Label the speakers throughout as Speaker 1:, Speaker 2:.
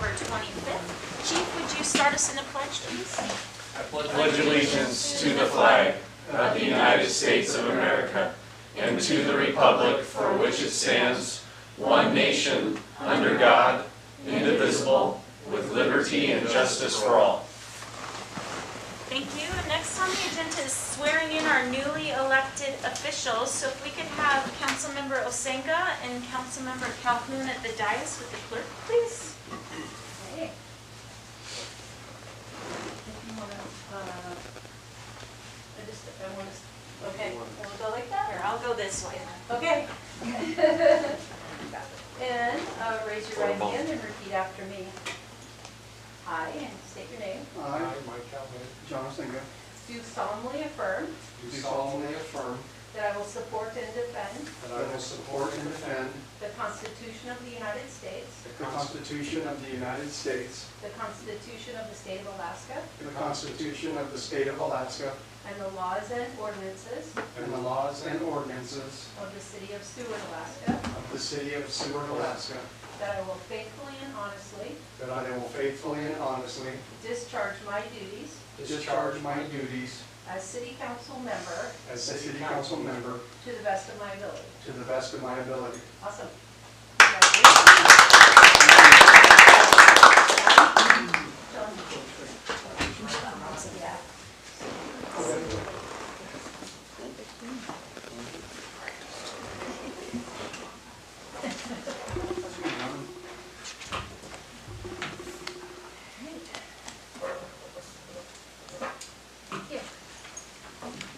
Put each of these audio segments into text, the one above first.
Speaker 1: October 25th. Chief, would you start us in a pledge, please?
Speaker 2: I pledge allegiance to the flag of the United States of America and to the republic for which it stands, one nation, under God, indivisible, with liberty and justice for all.
Speaker 1: Thank you. Next on the agenda is swearing in our newly elected officials. So if we could have Councilmember Osenga and Councilmember Calhoun at the dais with the clerk, please.
Speaker 3: Okay. Okay, we'll go like that?
Speaker 1: Here, I'll go this way.
Speaker 3: Okay. And raise your right hand and repeat after me. I, and state your name,
Speaker 4: I, Mike Calhoun, John Osenga,
Speaker 3: do solemnly affirm
Speaker 4: do solemnly affirm
Speaker 3: that I will support and defend
Speaker 4: that I will support and defend
Speaker 3: the Constitution of the United States,
Speaker 4: the Constitution of the United States,
Speaker 3: the Constitution of the State of Alaska,
Speaker 4: the Constitution of the State of Alaska,
Speaker 3: and the laws and ordinances
Speaker 4: and the laws and ordinances
Speaker 3: of the City of Seward, Alaska,
Speaker 4: of the City of Seward, Alaska,
Speaker 3: that I will faithfully and honestly
Speaker 4: that I will faithfully and honestly
Speaker 3: discharge my duties
Speaker 4: discharge my duties
Speaker 3: as City Council member
Speaker 4: as a City Council member
Speaker 3: to the best of my ability.
Speaker 4: to the best of my ability.
Speaker 3: Awesome. Congratulations. Yeah. Thank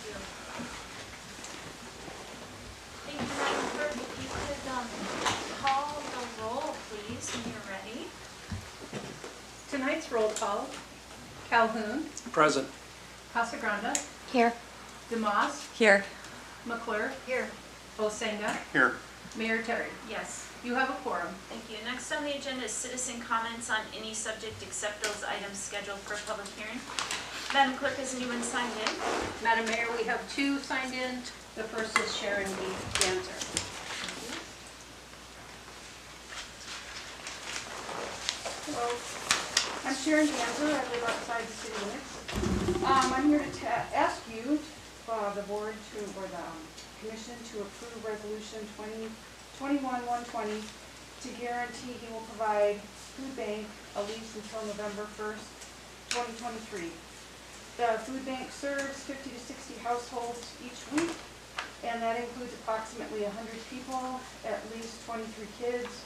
Speaker 3: you.
Speaker 1: Thank you, Madam Clerk. If you could call the roll, please, when you're ready.
Speaker 3: Tonight's roll call: Calhoun,
Speaker 4: Present.
Speaker 3: Casagranda,
Speaker 5: Here.
Speaker 3: DeMoss,
Speaker 5: Here.
Speaker 3: McClure,
Speaker 1: Here.
Speaker 3: Osenga,
Speaker 4: Here.
Speaker 3: Mayor Terry.
Speaker 1: Yes.
Speaker 3: You have a quorum.
Speaker 1: Thank you. Next on the agenda is citizen comments on any subject except those items scheduled for public hearing. Madam Clerk, has anyone signed in?
Speaker 3: Madam Mayor, we have two signed in. The first is Sharon B. Dancer.
Speaker 6: Hello, I'm Sharon Danzer. I live outside the city limits. I'm here to ask you, the board to, or the commission to approve resolution 2021-120 to guarantee he will provide food bank a lease until November 1st, 2023. The food bank serves 50 to 60 households each week, and that includes approximately 100 people, at least 23 kids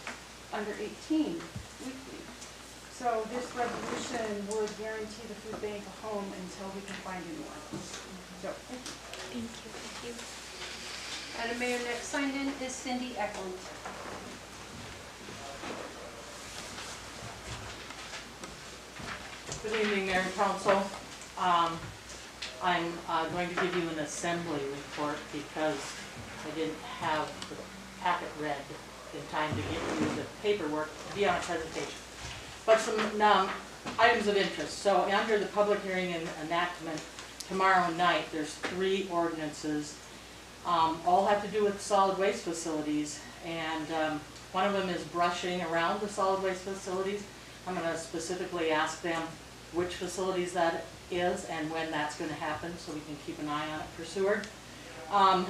Speaker 6: under 18 weekly. So this resolution would guarantee the food bank a home until we can find a new one. So, thank you.
Speaker 1: Thank you.
Speaker 3: Madam Mayor, next signed in is Cindy Eklund.
Speaker 7: Good evening, Mayor and Council. I'm going to give you an assembly report because I didn't have the packet read in time to get you the paperwork to be on a presentation. But some items of interest. So under the public hearing and enactment tomorrow night, there's 3 ordinances. All have to do with solid waste facilities, and one of them is brushing around the solid waste facilities. I'm going to specifically ask them which facilities that is and when that's going to happen, so we can keep an eye on it for Seward. And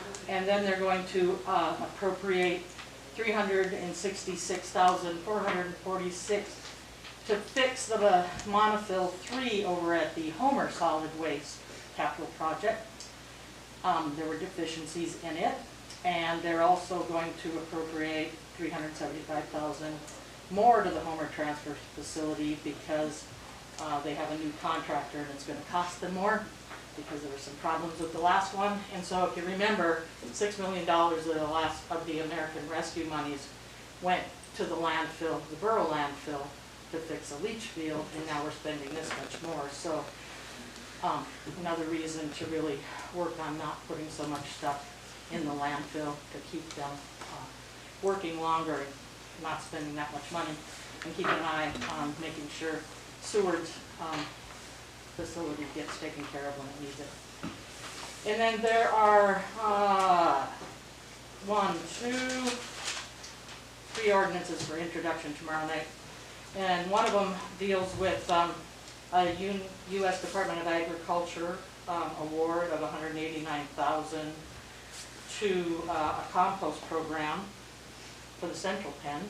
Speaker 7: then they're going to appropriate $366,446 to fix the Monofil 3 over at the Homer Solid Waste Capital Project. There were deficiencies in it, and they're also going to appropriate $375,000 more to the Homer Transfer Facility because they have a new contractor and it's going to cost them more because there were some problems with the last one. And so if you remember, $6 million of the American Rescue monies went to the landfill, the borough landfill, to fix a leach field, and now we're spending this much more. So another reason to really work on not putting so much stuff in the landfill to keep them working longer and not spending that much money, and keeping an eye on making sure Seward's facility gets taken care of when it needs it. And then there are ordinances for introduction tomorrow night. And one of them deals with a U.S. Department of Agriculture award of $189,000 to a compost program for the Central Penn,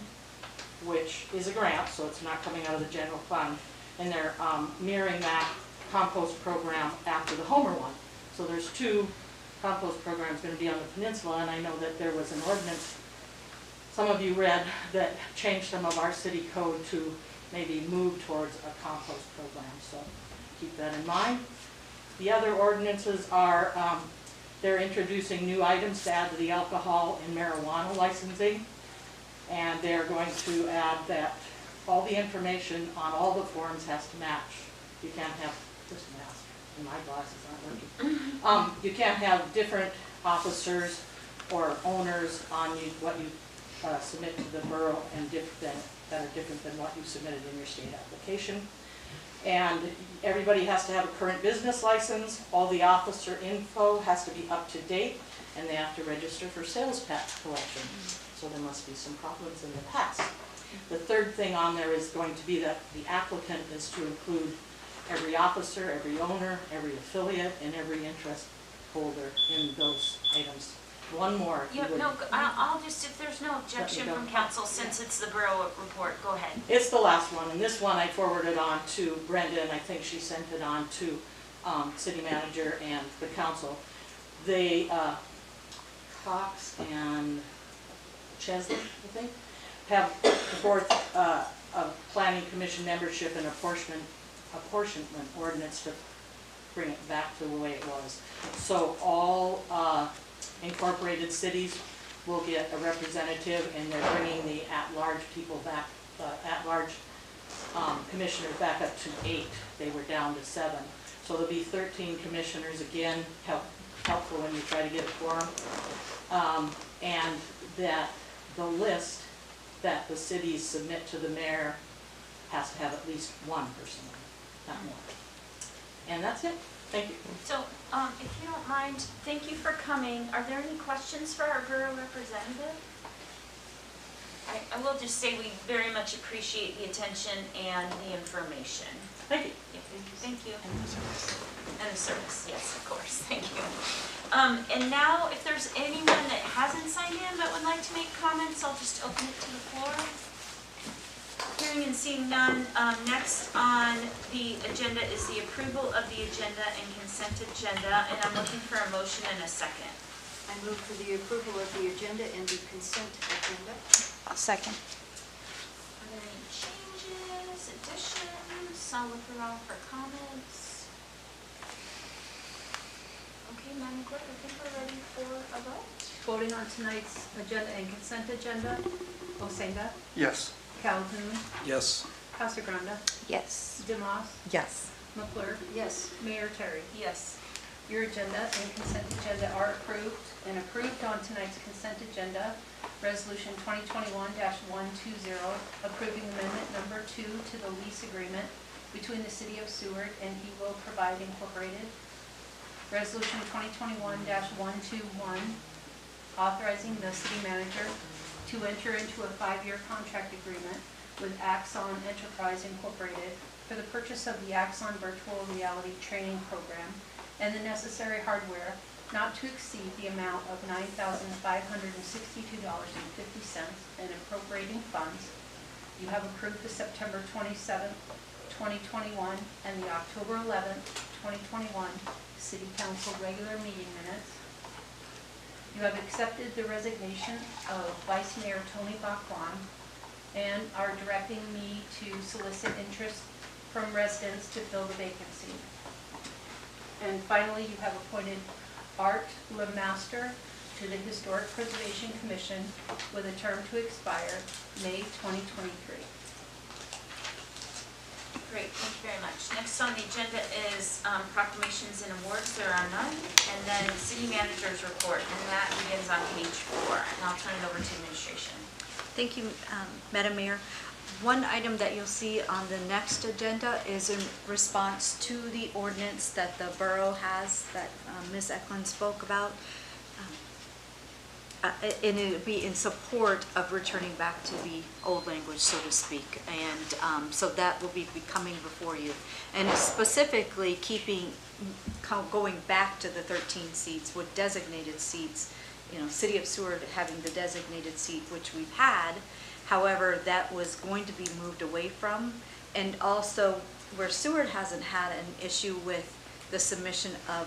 Speaker 7: which is a grant, so it's not coming out of the general fund. And they're mirroring that compost program after the Homer one. So there's two compost programs going to be on the peninsula, and I know that there was an ordinance some of you read that changed some of our city code to maybe move towards a compost program, so keep that in mind. The other ordinances are, they're introducing new items to add to the alcohol and marijuana licensing, and they're going to add that all the information on all the forms has to match. You can't have this mask, and my glasses aren't working. You can't have different officers or owners on you, what you submit to the borough and that are different than what you submitted in your state application. And everybody has to have a current business license. All the officer info has to be up to date, and they have to register for sales tax collection. So there must be some problems in the past. The third thing on there is going to be that the applicant is to include every officer, every owner, every affiliate, and every interest holder in those items. One more. If you would.
Speaker 1: No, I'll just, if there's no objection from council, since it's the borough report, go ahead.
Speaker 7: It's the last one, and this one I forwarded on to Brenda, and I think she sent it on to city manager and the council. They, Cox and Chesley, I think, have forth a planning commission membership and apportionment ordinance to bring it back to the way it was. So all incorporated cities will get a representative, and they're bringing the at-large people back, at-large commissioners back up to 8. They were down to 7. So there'll be 13 commissioners, again, helpful when you try to get a quorum. And that the list that the cities submit to the mayor has to have at least one person, not more. And that's it. Thank you.
Speaker 1: So, if you don't mind, thank you for coming. Are there any questions for our borough representative? I will just say we very much appreciate the attention and the information.
Speaker 7: Thank you.
Speaker 1: Yeah, thank you. And the service, yes, of course, thank you. And now, if there's anyone that hasn't signed in but would like to make comments, I'll just open it to the floor. Hearing and seeing none, next on the agenda is the approval of the agenda and consent agenda, and I'm looking for a motion and a second.
Speaker 3: I move for the approval of the agenda and the consent agenda.
Speaker 5: I'll second.
Speaker 1: Are there any changes, additions? I'll look around for comments. Okay, Madam Clerk, I think we're ready for a vote.
Speaker 3: Voting on tonight's agenda and consent agenda, Osenga,
Speaker 4: Yes.
Speaker 3: Calhoun,
Speaker 2: Yes.
Speaker 3: Casagranda,
Speaker 5: Yes.
Speaker 3: Demas,
Speaker 5: Yes.
Speaker 3: McClure. Yes. Mayor Terry.
Speaker 1: Yes.
Speaker 3: Your agenda and consent agenda are approved, and approved on tonight's consent agenda, Resolution 2021-120, approving amendment number 2 to the lease agreement between the City of Seward and Evo Provide Incorporated. Resolution 2021-121, authorizing the city manager to enter into a 5-year contract agreement with Axon Enterprise Incorporated for the purchase of the Axon Virtual Reality Training Program and the necessary hardware not to exceed the amount of $9,562.50 and appropriating funds. You have approved the September 27th, 2021 and the October 11th, 2021 City Council regular meeting minutes. You have accepted the resignation of Vice Mayor Tony Bacwan and are directing me to solicit interest from residents to fill the vacancy. And finally, you have appointed Art LeMaster to the Historic Preservation Commission with a term to expire May 2023.
Speaker 1: Great, thank you very much. Next on the agenda is proclamations and awards. There are none. And then city manager's report, and that begins on page 4. And I'll turn it over to administration.
Speaker 5: Thank you, Madam Mayor. One item that you'll see on the next agenda is in response to the ordinance that the borough has that Ms. Eklund spoke about. and it would be in support of returning back to the old language, so to speak. And so that will be coming before you. And it's specifically going back to the 13 seats with designated seats, City of Seward having the designated seat, which we've had. However, that was going to be moved away from. And also, where Seward hasn't had an issue with the submission of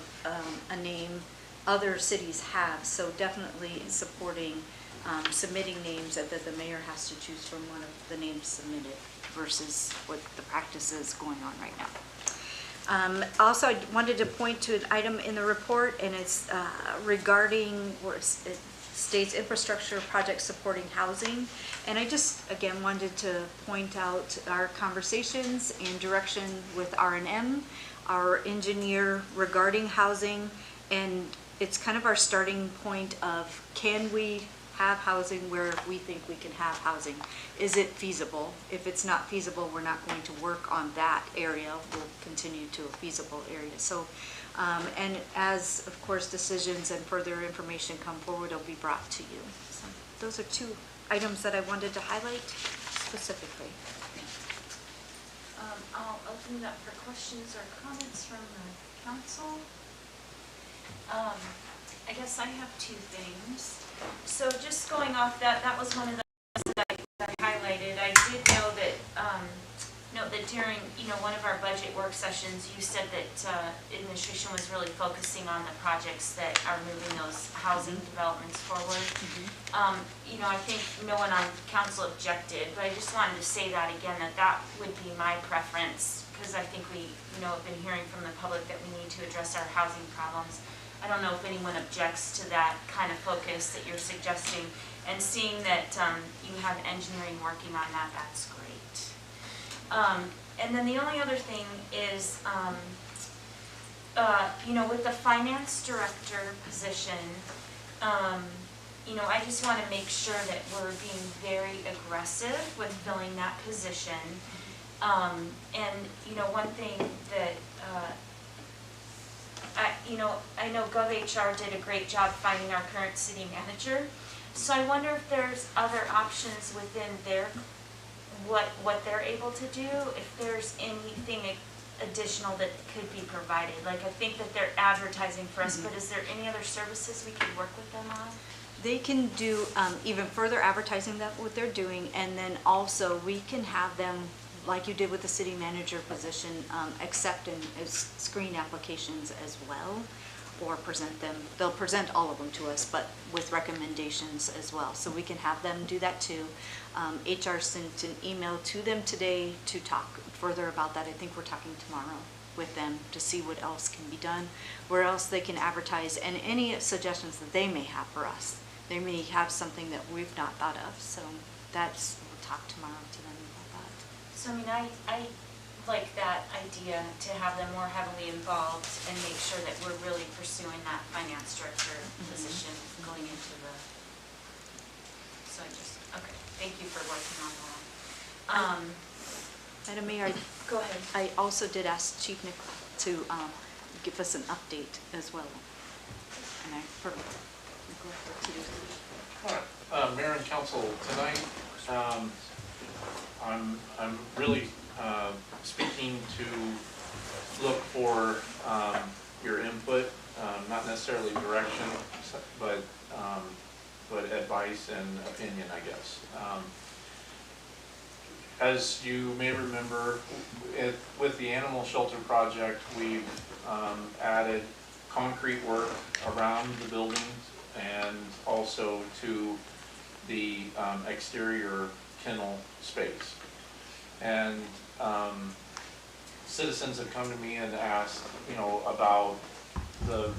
Speaker 5: a name, other cities have. So definitely supporting submitting names that the mayor has to choose from one of the names submitted versus what the practice is going on right now. Also, I wanted to point to an item in the report, and it's regarding where it states infrastructure projects supporting housing. And I just, again, wanted to point out our conversations and direction with R&M, our engineer regarding housing, and it's kind of our starting point of, can we have housing where we think we can have housing? Is it feasible? If it's not feasible, we're not going to work on that area. We'll continue to a feasible area. So, and as, of course, decisions and further information come forward, it'll be brought to you. So those are two items that I wanted to highlight specifically.
Speaker 1: I'll open it up for questions or comments from the council. I guess I have two things. So just going off that was one of the that I highlighted. I did know that during one of our budget work sessions, you said that administration was really focusing on the projects that are moving those housing developments forward. I think no one on council objected, but I just wanted to say that again, that would be my preference, because I think we have been hearing from the public that we need to address our housing problems. I don't know if anyone objects to that kind of focus that you're suggesting, and seeing that you have engineering working on that, that's great. And then the only other thing is, with the finance director position, I just want to make sure that we're being very aggressive with filling that position. One thing that I know GovHR did a great job finding our current city manager. So I wonder if there's other options within what they're able to do, if there's anything additional that could be provided. Like, I think that they're advertising for us, but is there any other services we could work with them on?
Speaker 5: They can do even further advertising that what they're doing, and then also we can have them, like you did with the city manager position, accept and screen applications as well, or present them. They'll present all of them to us, but with recommendations as well. So we can have them do that too. HR sent an email to them today to talk further about that. I think we're talking tomorrow with them to see what else can be done, where else they can advertise, and any suggestions that they may have for us. They may have something that we've not thought of, so we'll talk tomorrow to them about that.
Speaker 1: So I like that idea to have them more heavily involved and make sure that we're really pursuing that finance director position going into the, okay, thank you for working on that.
Speaker 5: Madam Mayor,
Speaker 1: Go ahead.
Speaker 5: I also did ask Chief Nick to give us an update as well. And I forgot to do.
Speaker 2: Mayor and Council, tonight I'm really speaking to look for your input, not necessarily direction, but advice and opinion, I guess. As you may remember, with the animal shelter project, we've added concrete work around the buildings and also to the exterior kennel space. And citizens have come to me and asked, about the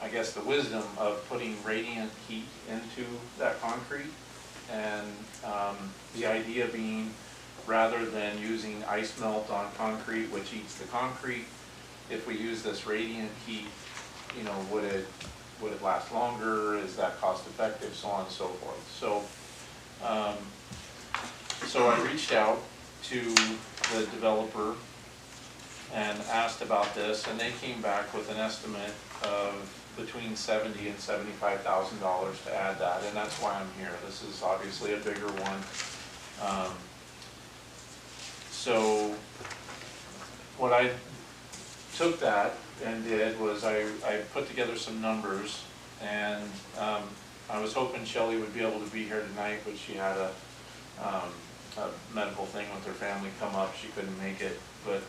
Speaker 2: I guess the wisdom of putting radiant heat into that concrete, and the idea being, rather than using ice melt on concrete, which eats the concrete, if we use this radiant heat, would it last longer? Is that cost effective? So on and so forth. So I reached out to the developer and asked about this, and they came back with an estimate of between between $70,000 and $75,000 to add that, and that's why I'm here. This is obviously a bigger one. So what I took that and did was I put together some numbers, and I was hoping Shelley would be able to be here tonight, but she had a medical thing with her family come up. She couldn't make it, but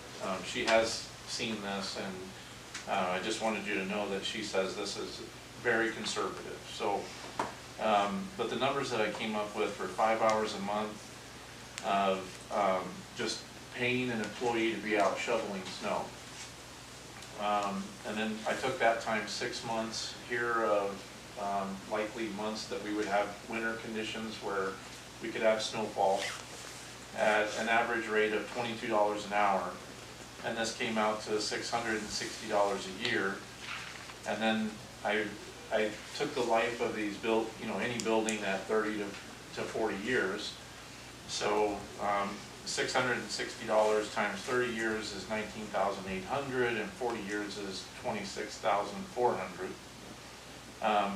Speaker 2: she has seen this, and I just wanted you to know that she says this is very conservative. So, but the numbers that I came up with were 5 hours a month of just paying an employee to be out shoveling snow. And then I took that times 6 months here of likely months that we would have winter conditions where we could have snowfall at an average rate of $22 an hour. And this came out to $660 a year. And then I took the life of these any building at 30 to 40 years. So $660 times 30 years is $19,800, and 40 years is $26,400.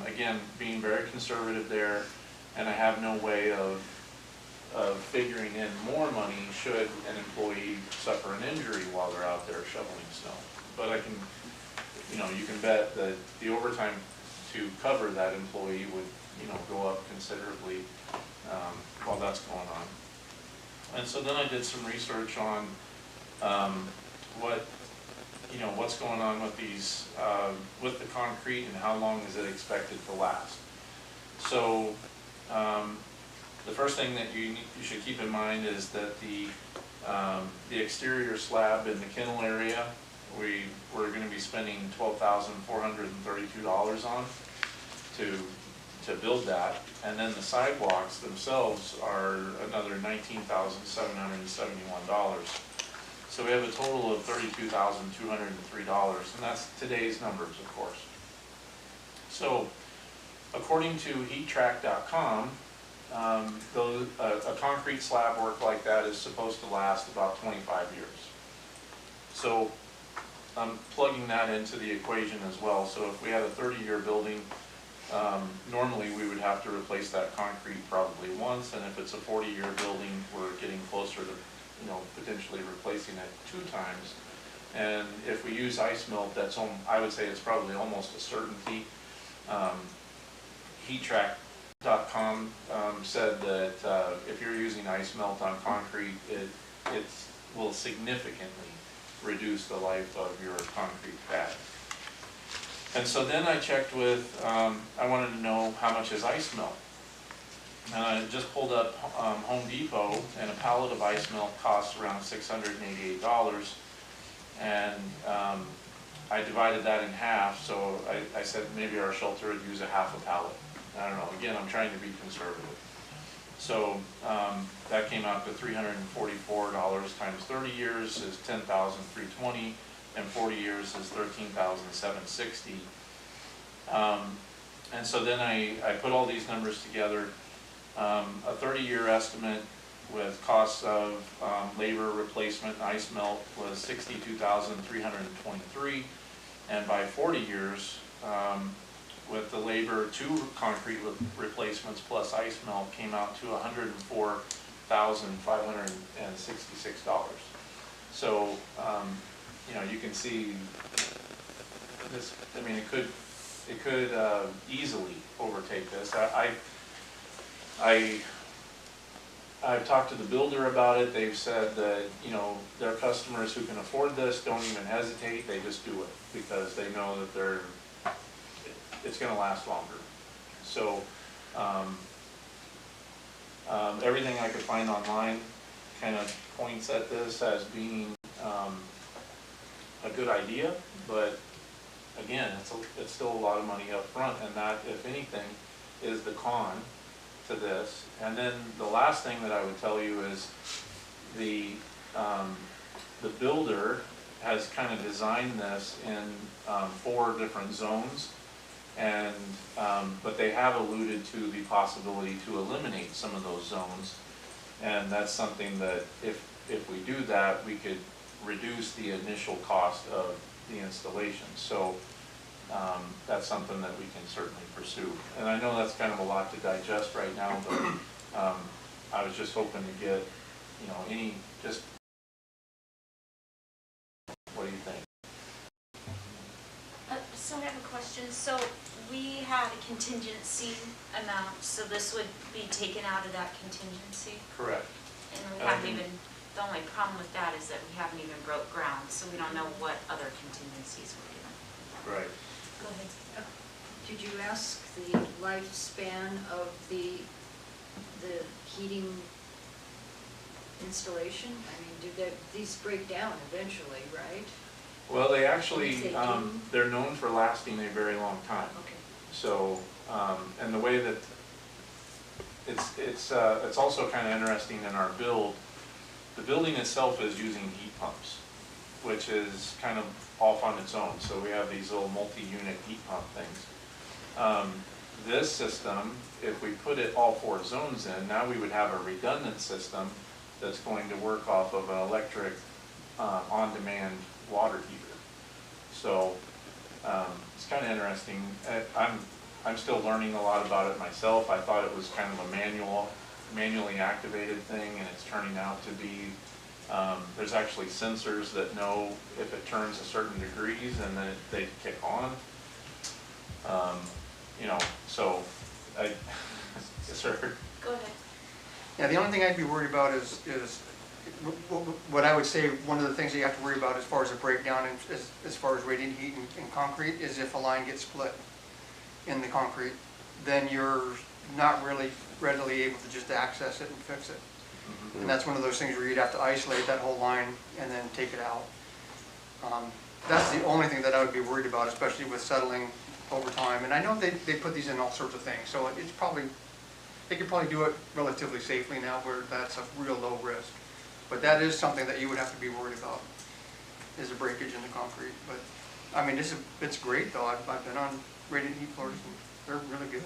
Speaker 2: Again, being very conservative there, and I have no way of figuring in more money should an employee suffer an injury while they're out there shoveling snow. But I can, you can bet that the overtime to cover that employee would, go up considerably while that's going on. And so then I did some research on what's going on with these, with the concrete, and how long is it expected to last. So the first thing that you should keep in mind is that the exterior slab in the kennel area, we're going to be spending $12,432 on to build that, and then the sidewalks themselves are another $19,771. So we have a total of $32,203, and that's today's numbers, of course. So according to heattrack.com, a concrete slab work like that is supposed to last about 25 years. So I'm plugging that into the equation as well. So if we had a 30-year building, normally we would have to replace that concrete probably once, and if it's a 40-year building, we're getting closer to potentially replacing it 2 times. And if we use ice melt, I would say it's probably almost a certainty. Heattrack.com said that if you're using ice melt on concrete, it will significantly reduce the life of your concrete pad. And so then I checked with, I wanted to know how much is ice melt. And I just pulled up Home Depot, and a pallet of ice melt costs around $688. And I divided that in half, so I said maybe our shelter would use a half a pallet. I don't know, again, I'm trying to be conservative. So that came out to $344 times 30 years is $10,320, and 40 years is $13,760. And so then I put all these numbers together. A 30-year estimate with costs of labor replacement and ice melt was $62,323, and by 40 years, with the labor, 2 concrete replacements plus ice melt came out to $104,566. So you can see this. I mean, it could easily overtake this. I've talked to the builder about it. They've said that their customers who can afford this don't even hesitate. They just do it because they know that it's going to last longer. So everything I could find online kind of points at this as being a good idea, but again, it's still a lot of money up front, and that, if anything, is the con to this. And then the last thing that I would tell you is the builder has kind of designed this in 4 different zones, and but they have alluded to the possibility to eliminate some of those zones, and that's something that if we do that, we could reduce the initial cost of the installation. So that's something that we can certainly pursue. And I know that's kind of a lot to digest right now, but I was just hoping to get, what do you think?
Speaker 1: So I have a question. So we had a contingency amount, so this would be taken out of that contingency?
Speaker 2: Correct.
Speaker 1: And we haven't even, the only problem with that is that we haven't even broke ground, so we don't know what other contingencies we're given.
Speaker 2: Right.
Speaker 1: Go ahead.
Speaker 5: Did you ask the lifespan of the heating installation? I mean, these break down eventually, right?
Speaker 2: Well, they actually,
Speaker 5: They do?
Speaker 2: they're known for lasting a very long time.
Speaker 5: Okay.
Speaker 2: So, and the way that it's also kind of interesting in our build. The building itself is using heat pumps, which is kind of off on its own. So we have these little multi-unit heat pump things. This system, if we put it all 4 zones in, now we would have a redundant system that's going to work off of an electric on-demand water heater. So it's kind of interesting. I'm still learning a lot about it myself. I thought it was kind of a manually activated thing, and it's turning out to be, there's actually sensors that know if it turns a certain degrees and then they kick on. So yes, sir.
Speaker 1: Go ahead.
Speaker 4: Yeah, the only thing I'd be worried about is what I would say, one of the things that you have to worry about as far as a breakdown, as far as radiant heat in concrete, is if a line gets split in the concrete, then you're not really readily able to just access it and fix it. And that's one of those things where you'd have to isolate that whole line and then take it out. That's the only thing that I would be worried about, especially with settling over time. And I know they put these in all sorts of things, so it's probably, they could probably do it relatively safely now where that's a real low risk. But that is something that you would have to be worried about, is a breakage in the concrete. But, I mean, it's great though. I've been on radiant heat floors and they're really good.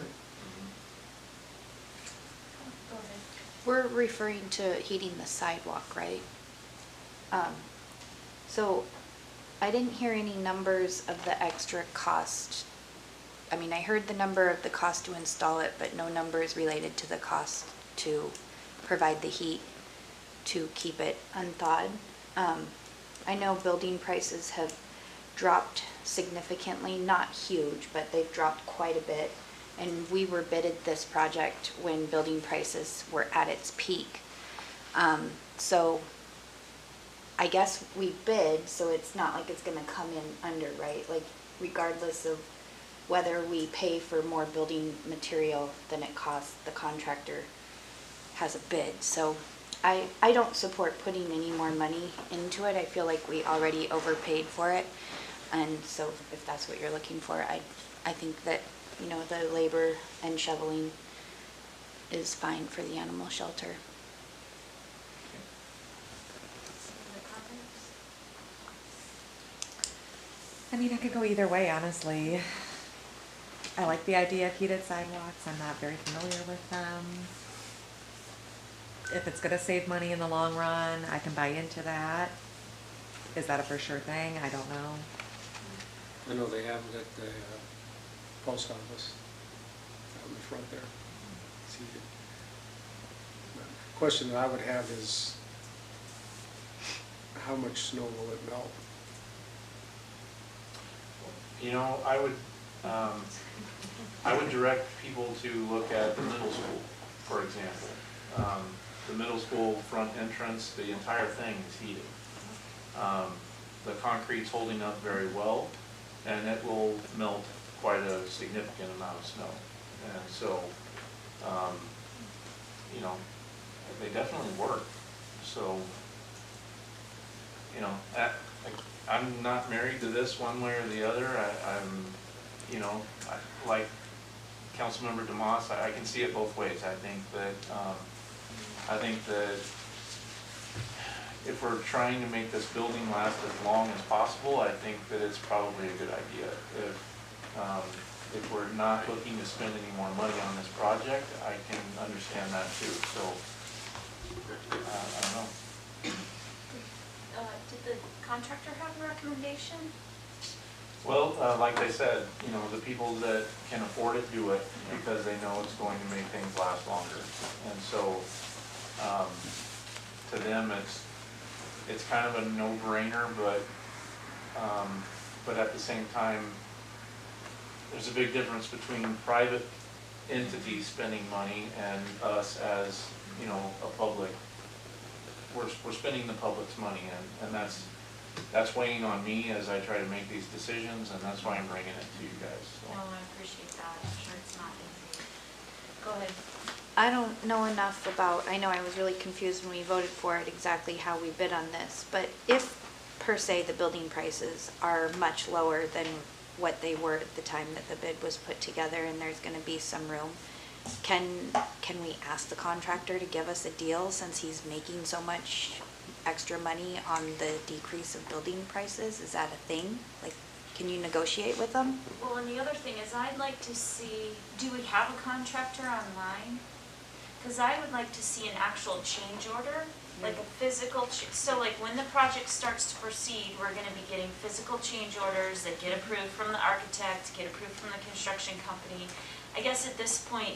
Speaker 1: Go ahead.
Speaker 8: We're referring to heating the sidewalk, right? So I didn't hear any numbers of the extra cost. I mean, I heard the number of the cost to install it, but no numbers related to the cost to provide the heat to keep it unthawed. I know building prices have dropped significantly, not huge, but they've dropped quite a bit. And we were bidded this project when building prices were at its peak. So I guess we bid, so it's not like it's gonna come in under, right? Like regardless of whether we pay for more building material than it costs, the contractor has a bid. So I don't support putting any more money into it. I feel like we already overpaid for it. And so if that's what you're looking for, I think that, you know, the labor and shoveling is fine for the animal shelter.
Speaker 1: Other comments?
Speaker 9: I mean, I could go either way, honestly. I like the idea of heated sidewalks. I'm not very familiar with them. If it's gonna save money in the long run, I can buy into that. Is that a for sure thing? I don't know.
Speaker 10: I know they have it at the post office out in the front there. It's heated. The question that I would have is, how much snow will it melt?
Speaker 2: You know, I would direct people to look at the middle school, for example. The middle school front entrance, the entire thing is heated. The concrete's holding up very well, and it will melt quite a significant amount of snow. And so, you know, they definitely work. So, you know, I'm not married to this one way or the other. I'm, you know, like Councilmember DeMoss, I can see it both ways. I think that if we're trying to make this building last as long as possible, I think that it's probably a good idea. If we're not looking to spend any more money on this project, I can understand that too. So, I don't know.
Speaker 1: Did the contractor have a recommendation?
Speaker 11: Well, like I said, you know, the people that can afford it do it because they know it's going to make things last longer. And so, to them, it's kind of a no-brainer, but at the same time, there's a big difference between private entities spending money and us as, you know, a public. We're spending the public's money, and that's weighing on me as I try to make these decisions, and that's why I'm bringing it to you guys. So.
Speaker 1: No, I appreciate that. I'm sure it's not easy. Go ahead.
Speaker 8: I don't know enough about, I know I was really confused when we voted for it, exactly how we bid on this, but if, per se, the building prices are much lower than what they were at the time that the bid was put together, and there's gonna be some room, can we ask the contractor to give us a deal since he's making so much extra money on the decrease of building prices? Is that a thing? Like, can you negotiate with them?
Speaker 1: Well, and the other thing is I'd like to see, do we have a contractor online? Because I would like to see an actual change order, like a physical, so like when the project starts to proceed, we're gonna be getting physical change orders that get approved from the architect, get approved from the construction company. I guess at this point,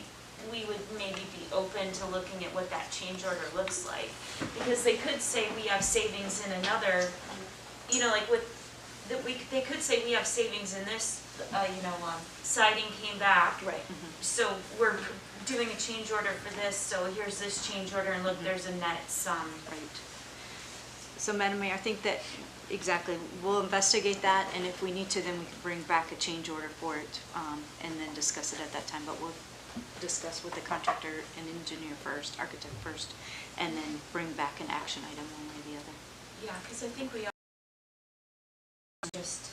Speaker 1: we would maybe be open to looking at what that change order looks like. Because they could say we have savings in another, you know, like with, they could say we have savings in this, siding came back.
Speaker 5: Right.
Speaker 1: So we're doing a change order for this, so here's this change order, and look, there's a net sum.
Speaker 5: Right. So Madam Mayor, I think that, exactly, we'll investigate that, and if we need to, then we can bring back a change order for it, and then discuss it at that time, but we'll discuss with the contractor and engineer first, architect first, and then bring back an action item one way or the other.
Speaker 1: Yeah, because I think we are just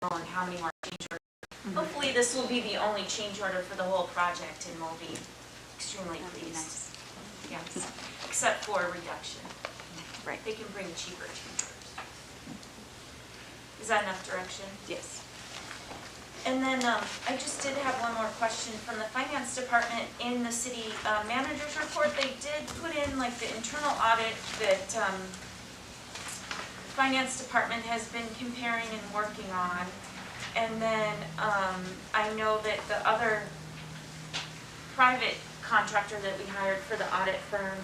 Speaker 1: on how many more change orders. Hopefully this will be the only change order for the whole project, and we'll be extremely
Speaker 5: That'd be
Speaker 1: pleased.
Speaker 5: nice.
Speaker 1: Yes, except for a reduction.
Speaker 5: Right.
Speaker 1: They can bring cheaper change orders. Is that enough direction?
Speaker 5: Yes.
Speaker 1: And then I just did have one more question from the finance department. In the city manager's report, they did put in like the internal audit that finance department has been comparing and working on. And then I know that the other private contractor that we hired for the audit firm,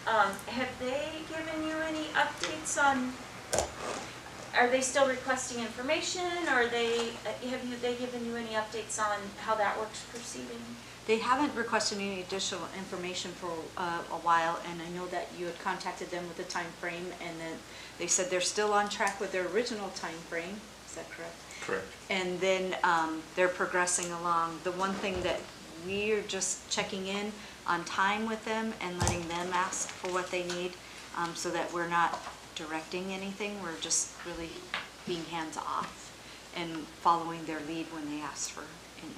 Speaker 1: have they given you any updates on, are they still requesting information, or have they given you any updates on how that work's proceeding?
Speaker 5: They haven't requested any additional information for a while, and I know that you had contacted them with a time frame, and then they said they're still on track with their original time frame. Is that correct?
Speaker 11: Correct.
Speaker 5: And then they're progressing along. The one thing that we're just checking in on time with them and letting them ask for what they need, so that we're not directing anything. We're just really being hands-off and following their lead when they ask for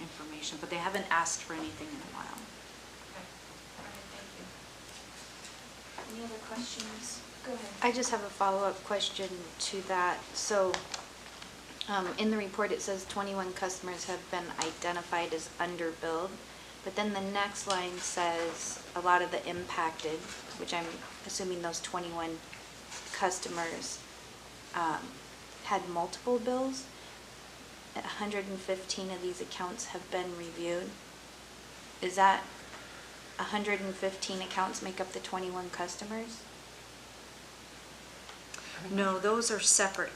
Speaker 5: information. But they haven't asked for anything in a while.
Speaker 1: Okay. All right, thank you. Any other questions? Go ahead.
Speaker 8: I just have a follow-up question to that. So, in the report, it says 21 customers have been identified as underbilled, but then the next line says a lot of the impacted, which I'm assuming those 21 customers had multiple bills. 115 of these accounts have been reviewed. Is that 115 accounts make up the 21 customers?
Speaker 5: No, those are separate.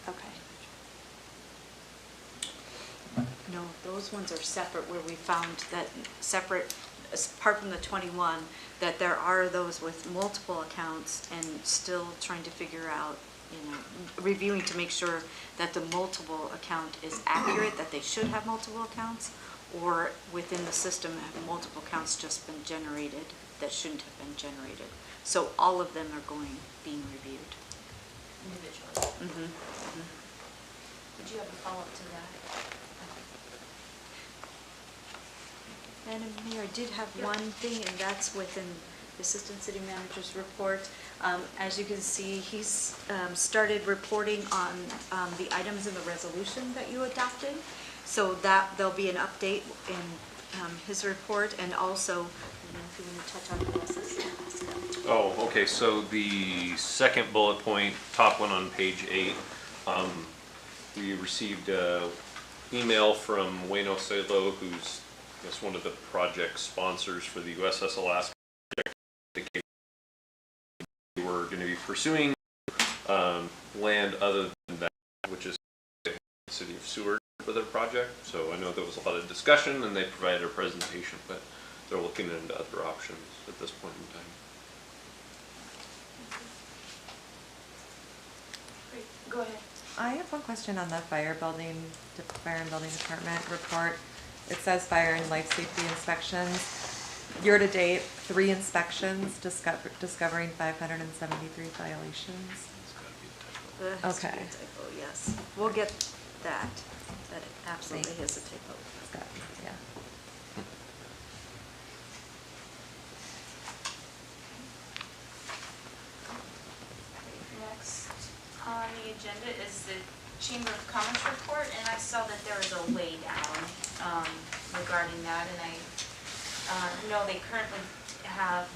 Speaker 8: Okay.
Speaker 5: No, those ones are separate, where we found that separate, apart from the 21, that there are those with multiple accounts and still trying to figure out, reviewing to make sure that the multiple account is accurate, that they should have multiple accounts, or within the system have multiple accounts just been generated that shouldn't have been generated. So all of them are being reviewed.
Speaker 1: Individually. Would you have a follow-up to that?
Speaker 5: Madam Mayor, I did have one thing, and that's within the Assistant City Manager's report. As you can see, he's started reporting on the items in the resolution that you adopted. So that there'll be an update in his report, and also, I don't know if you want to touch on the process.
Speaker 2: Oh, okay, so the second bullet point, top one on page 8, we received a email from Wayne Oselo, who's, I guess, one of the project sponsors for the USS Alaska project. We were going to be pursuing land other than that, which is the city of Seward for their project. So I know there was a lot of discussion and they provided a presentation, but they're looking into other options at this point in time.
Speaker 1: Great, go ahead.
Speaker 9: I have one question on the fire and building department report. It says fire and life safety inspections. Year to date, 3 inspections, discovering 573 violations.
Speaker 5: That has to be a
Speaker 9: Okay.
Speaker 5: typo, yes. We'll get that. That absolutely is a typo.
Speaker 9: Got it, yeah.
Speaker 1: Next on the agenda is the Chamber of Commerce report, and I saw that there was a laydown regarding that, and I know they currently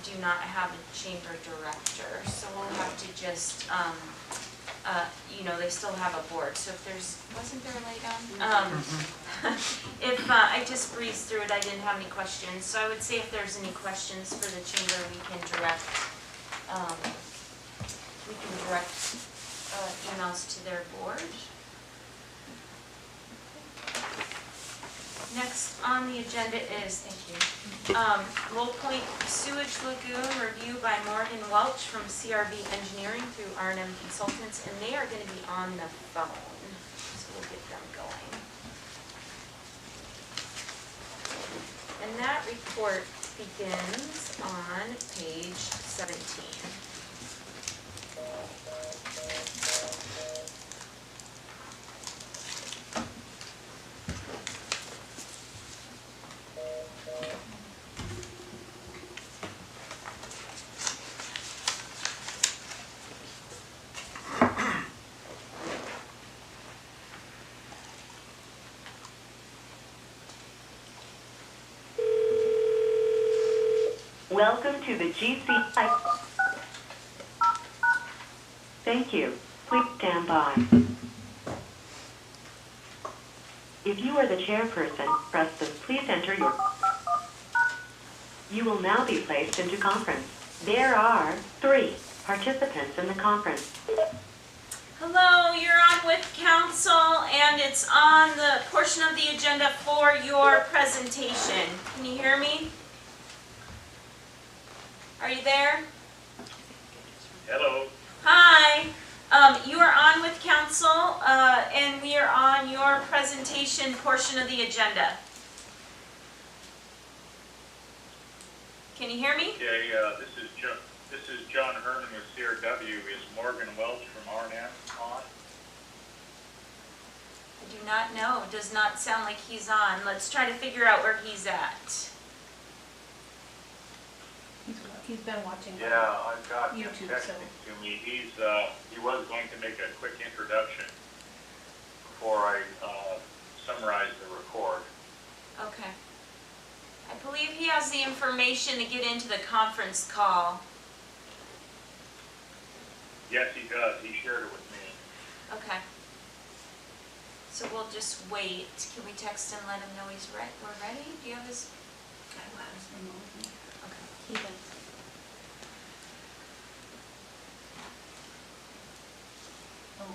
Speaker 1: do not have a chamber director, so we'll have to just, they still have a board, so if wasn't there a laydown? If, I just breezed through it, I didn't have any questions, so I would say if there's any questions for the chamber, we can direct emails to their board. Next on the agenda is, thank you, Low Point Sewage Lagoon review by Morgan Welch from CRB Engineering through R&M Consultants, and they are going to be on the phone, so we'll get them going. And that report begins on page 17.
Speaker 12: Welcome to the GCI. Thank you. Please stand by. If you are the chairperson, press the please enter your. You will now be placed into conference. There are 3 participants in the conference.
Speaker 1: Hello, you're on with council, and it's on the portion of the agenda for your presentation. Can you hear me? Are you there?
Speaker 13: Hello.
Speaker 1: Hi. You are on with council, and we are on your presentation portion of the agenda. Can you hear me?
Speaker 13: Okay, this is John Herman with CRW. Is Morgan Welch from R&M on?
Speaker 1: I do not know. Does not sound like he's on. Let's try to figure out where he's at.
Speaker 3: He's been watching.
Speaker 13: Yeah, I've got him
Speaker 3: YouTube,
Speaker 13: texting to me. He was going to make a quick introduction before I summarize the report.
Speaker 1: Okay. I believe he has the information to get into the conference call.
Speaker 13: Yes, he does. He shared it with me.
Speaker 1: Okay. So we'll just wait. Can we text and let him know we're ready? Do you have his? Okay.
Speaker 8: He does.
Speaker 3: Oh,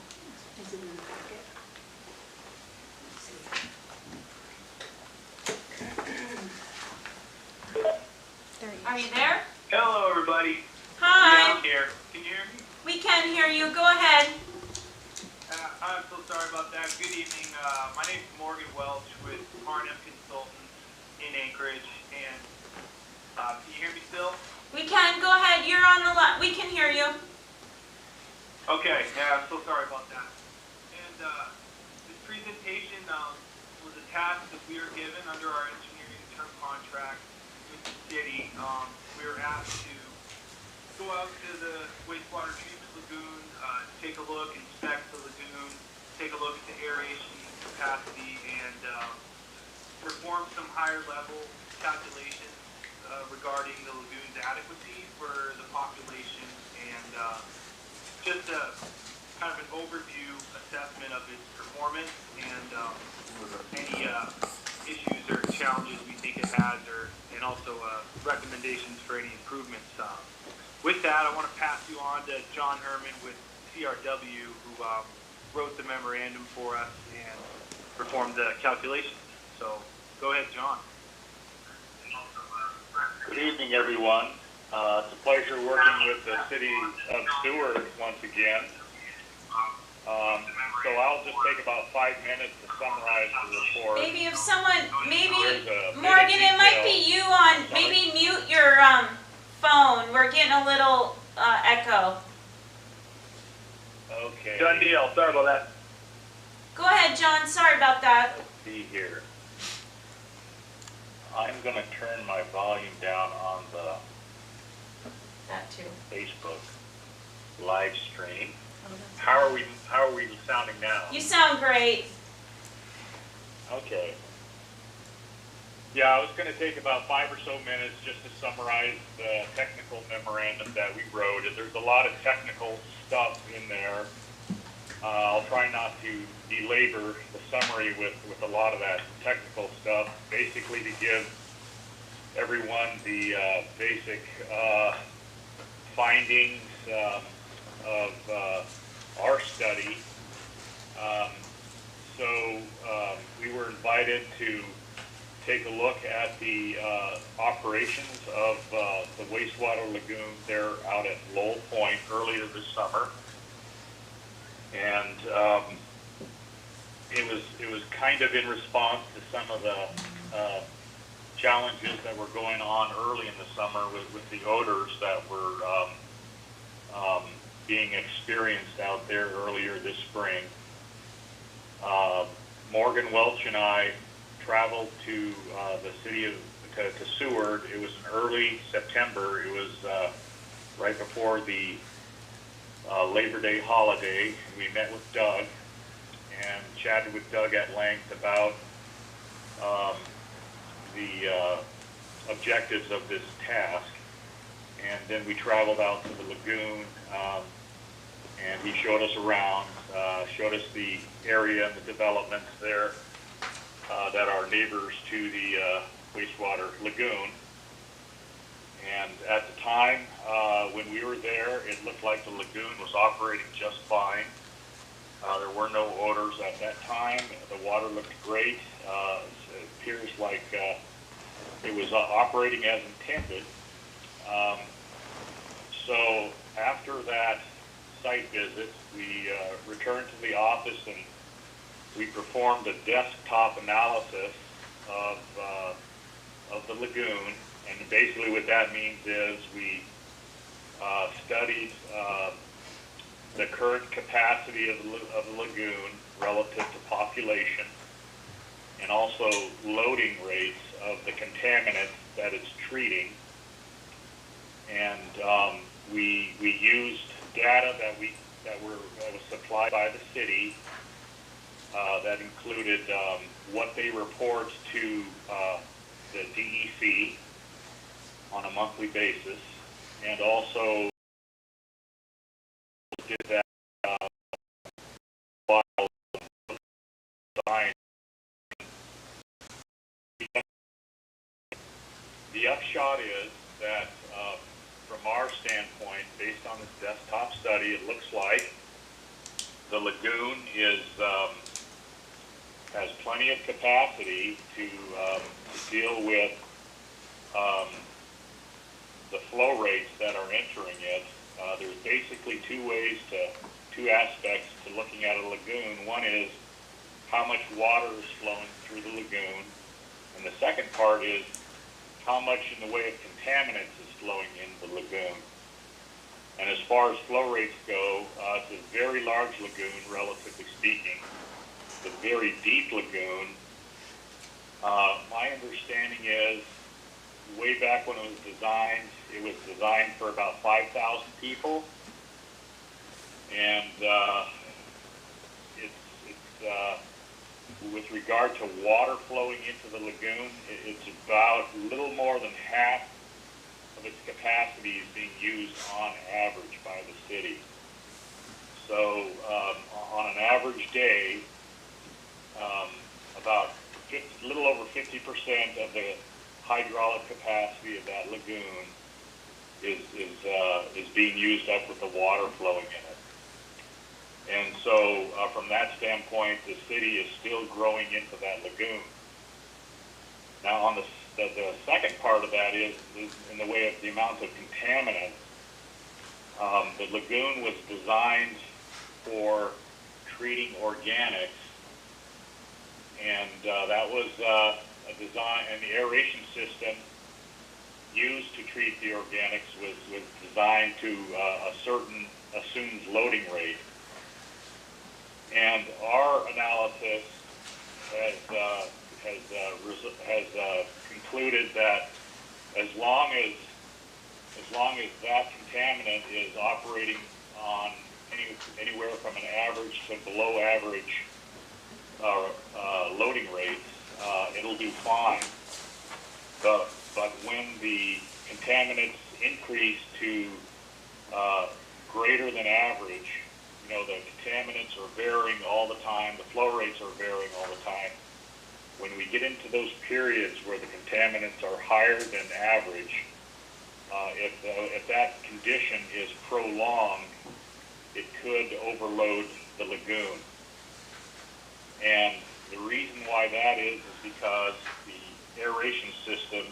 Speaker 3: is it in the packet?
Speaker 8: There he is.
Speaker 1: Are you there?
Speaker 13: Hello, everybody.
Speaker 1: Hi.
Speaker 13: I'm here. Can you hear me?
Speaker 1: We can hear you. Go ahead.
Speaker 13: I'm so sorry about that. Good evening. My name is Morgan Welch with R&M Consultants in Anchorage, and can you hear me still?
Speaker 1: We can. Go ahead. You're on the line. We can hear you.
Speaker 13: Okay, yeah, I'm so sorry about that. And this presentation was a task that we were given under our engineering term contract with the city. We were asked to go out to the wastewater treatment lagoon, take a look, inspect the lagoon, take a look at the aeration capacity, and perform some higher level calculations regarding the lagoon's adequacy for the population and just a kind of an overview assessment of its performance and any issues or challenges we think it has, and also recommendations for any improvements. With that, I want to pass you on to John Herman with CRW, who wrote the memorandum for us and performed the calculations. So go ahead, John.
Speaker 14: Good evening, everyone. It's a pleasure working with the City of Seward once again. So I'll just take about 5 minutes to summarize the report.
Speaker 1: Maybe if someone, maybe,
Speaker 14: There's a
Speaker 1: Morgan,
Speaker 14: bit of
Speaker 1: it might be
Speaker 14: detail.
Speaker 1: you on, maybe mute your phone. We're getting a little echo.
Speaker 14: Okay.
Speaker 13: Done deal. Sorry about that.
Speaker 1: Go ahead, John. Sorry about that.
Speaker 14: Let's see here. I'm going to turn my volume down on the
Speaker 1: That too.
Speaker 14: Facebook live stream. How are we sounding now?
Speaker 1: You sound great.
Speaker 14: Okay. Yeah, I was going to take about 5 or so minutes just to summarize the technical memorandum that we wrote. There's a lot of technical stuff in there. I'll try not to belabor the summary with a lot of that technical stuff, basically to give everyone the basic findings of our study. We were invited to take a look at the operations of the wastewater lagoon there out at Lowell Point earlier this summer. And it was kind of in response to some of the challenges that were going on early in the summer with the odors that were being experienced out there earlier this spring. Morgan Welch and I traveled to the city of to Seward. It was in early September. It was right before the Labor Day holiday. We met with Doug and chatted with Doug at length about the objectives of this task. And then we traveled out to the lagoon, and he showed us around, showed us the area and the developments there that are neighbors to the wastewater lagoon. And at the time when we were there, it looked like the lagoon was operating just fine. There were no odors at that time. The water looked great. It appears like it was operating as intended. So after that site visit, we returned to the office and we performed a desktop analysis of the lagoon. And basically what that means is we studied the current capacity of the lagoon relative to population, and also loading rates of the contaminants that it's treating. And we used data that was supplied by the city that included what they report to the DEC on a monthly basis, and also did that while design. The upshot is that from our standpoint, based on this desktop study, it looks like the lagoon has plenty of capacity to deal with the flow rates that are entering it. There's basically two aspects to looking at a lagoon. One is how much water is flowing through the lagoon, and the second part is how much in the way of contaminants is flowing into the lagoon. And as far as flow rates go, it's a very large lagoon, relatively speaking. It's a very deep lagoon. My understanding is, way back when it was designed for about 5,000 people. And with regard to water flowing into the lagoon, it's about a little more than half of its capacity is being used on average by the city. So on an average day, about a little over 50% of the hydraulic capacity of that lagoon is being used up with the water flowing in it. And so from that standpoint, the city is still growing into that lagoon. Now on the second part of that is in the way of the amount of contaminants. The lagoon was designed for treating organics, and that was a design, and the aeration system used to treat the organics was designed to a certain assumed loading rate. And our analysis has concluded that as long as that contaminant is operating on anywhere from an average to below average loading rates, it'll do fine. But when the contaminants increase to greater than average, the contaminants are varying all the time, the flow rates are varying all the time. When we get into those periods where the contaminants are higher than average, if that condition is prolonged, it could overload the lagoon. And the reason why that is because the aeration system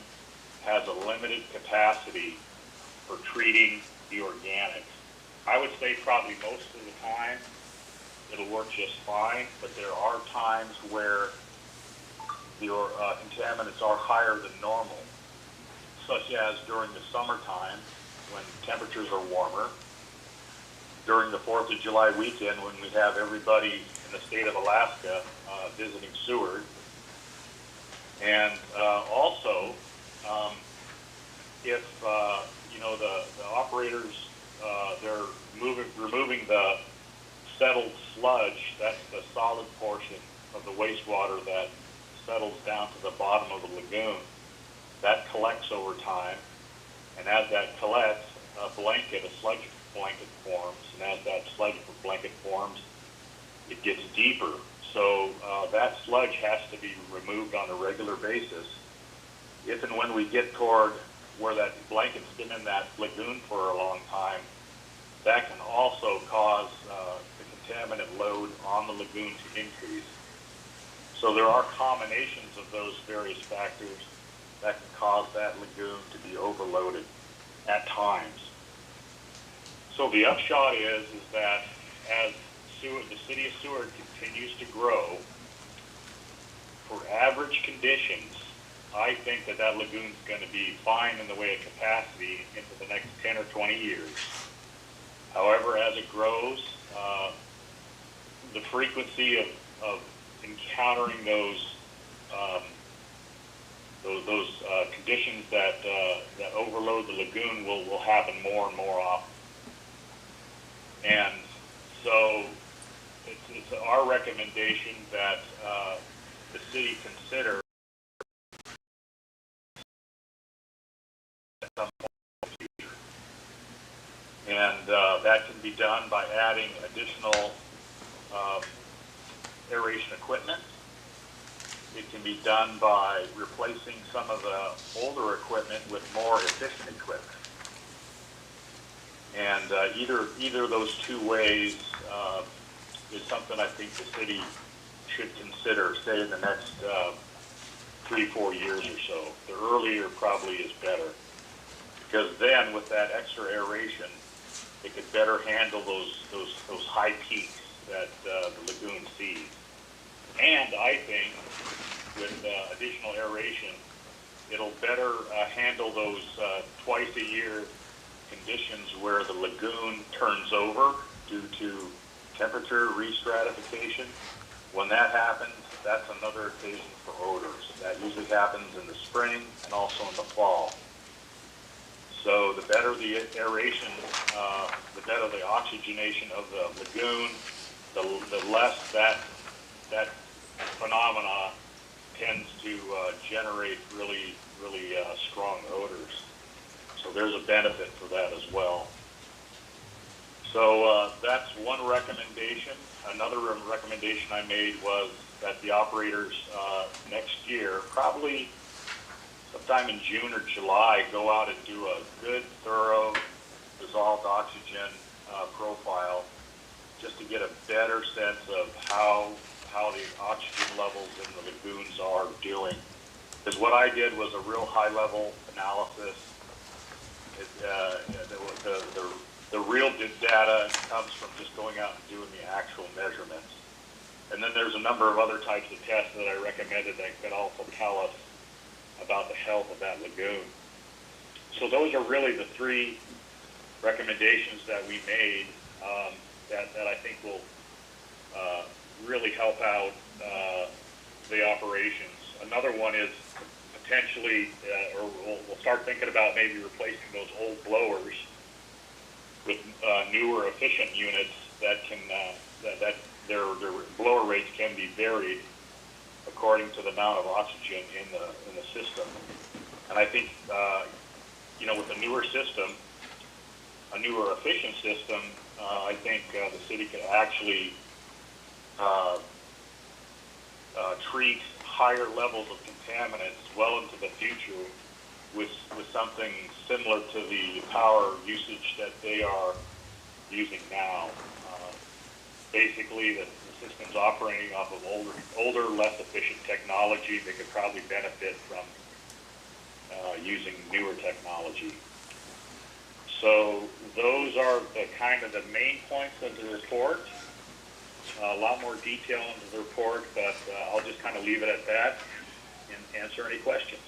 Speaker 14: has a limited capacity for treating the organics. I would say probably most of the time it'll work just fine, but there are times where the contaminants are higher than normal, such as during the summertime when temperatures are warmer, during the 4th of July weekend when we have everybody in the state of Alaska visiting Seward, and also if the operators they're removing the settled sludge, that's the solid portion of the wastewater that settles down to the bottom of the lagoon. That collects over time, and as that collects, a sludge blanket forms, and as that sludge blanket forms, it gets deeper. So that sludge has to be removed on a regular basis. If and when we get toward where that blanket's been in that lagoon for a long time, that can also cause the contaminant load on the lagoon to increase. So there are combinations of those various factors that can cause that lagoon to be overloaded at times. So the upshot is that as the city of Seward continues to grow, for average conditions, I think that lagoon's going to be fine in the way of capacity into the next 10 or 20 years. However, as it grows, the frequency of encountering those conditions that overload the lagoon will happen more and more often. And so it's our recommendation that the city consider at some point in the future. And that can be done by adding additional aeration equipment. It can be done by replacing some of the older equipment with more efficient equipment. And either of those two ways is something I think the city should consider, say in the next 3-4 years or so. The earlier probably is better, because then with that extra aeration, it could better handle those high peaks that the lagoon sees. And I think with additional aeration, it'll better handle those twice a year conditions where the lagoon turns over due to temperature restratification. When that happens, that's another occasion for odors. That usually happens in the spring and also in the fall. So the better the aeration, the better the oxygenation of the lagoon, the less that phenomena tends to generate really strong odors. So there's a benefit for that as well. So that's one recommendation. Another recommendation I made was that the operators next year, probably sometime in June or July, go out and do a good, thorough dissolved oxygen profile, just to get a better sense of how the oxygen levels in the lagoons are doing. Because what I did was a real high-level analysis. The real data comes from just going out and doing the actual measurements. And then there's a number of other types of tests that I recommended that could also tell us about the health of that lagoon. So those are really the three recommendations that we made that I think will really help out the operations. Another one is potentially, or we'll start thinking about maybe replacing those old blowers with newer efficient units that can that their blower rates can be varied according to the amount of oxygen in the system. And I think with a newer system, a newer efficient system, I think the city could actually treat higher levels of contaminants well into the future with something similar to the power usage that they are using now. Basically, the system's operating off of older, less efficient technology. They could probably benefit from using newer technology. So those are the kind of the main points of the report. A lot more detail into the report, but I'll just kind of leave it at that and answer any questions.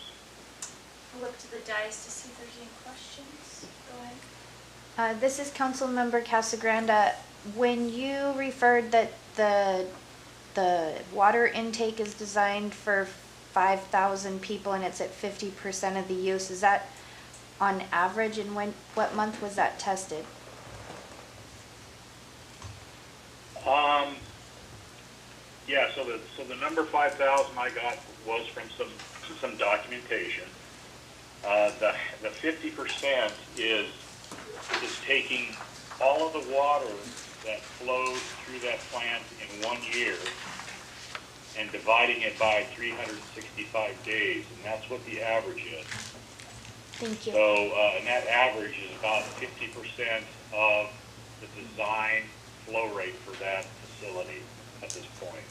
Speaker 1: I'll look to the dais to see if there's any questions. Go ahead.
Speaker 8: This is Councilmember Casagranda. When you referred that the water intake is designed for 5,000 people and it's at 50% of the use, is that on average, and what month was that tested?
Speaker 14: Yeah, so the number 5,000 I got was from some documentation. The 50% is taking all of the water that flows through that plant in 1 year and dividing it by 365 days, and that's what the average is.
Speaker 8: Thank you.
Speaker 14: So, and that average is about 50% of the design flow rate for that facility at this point.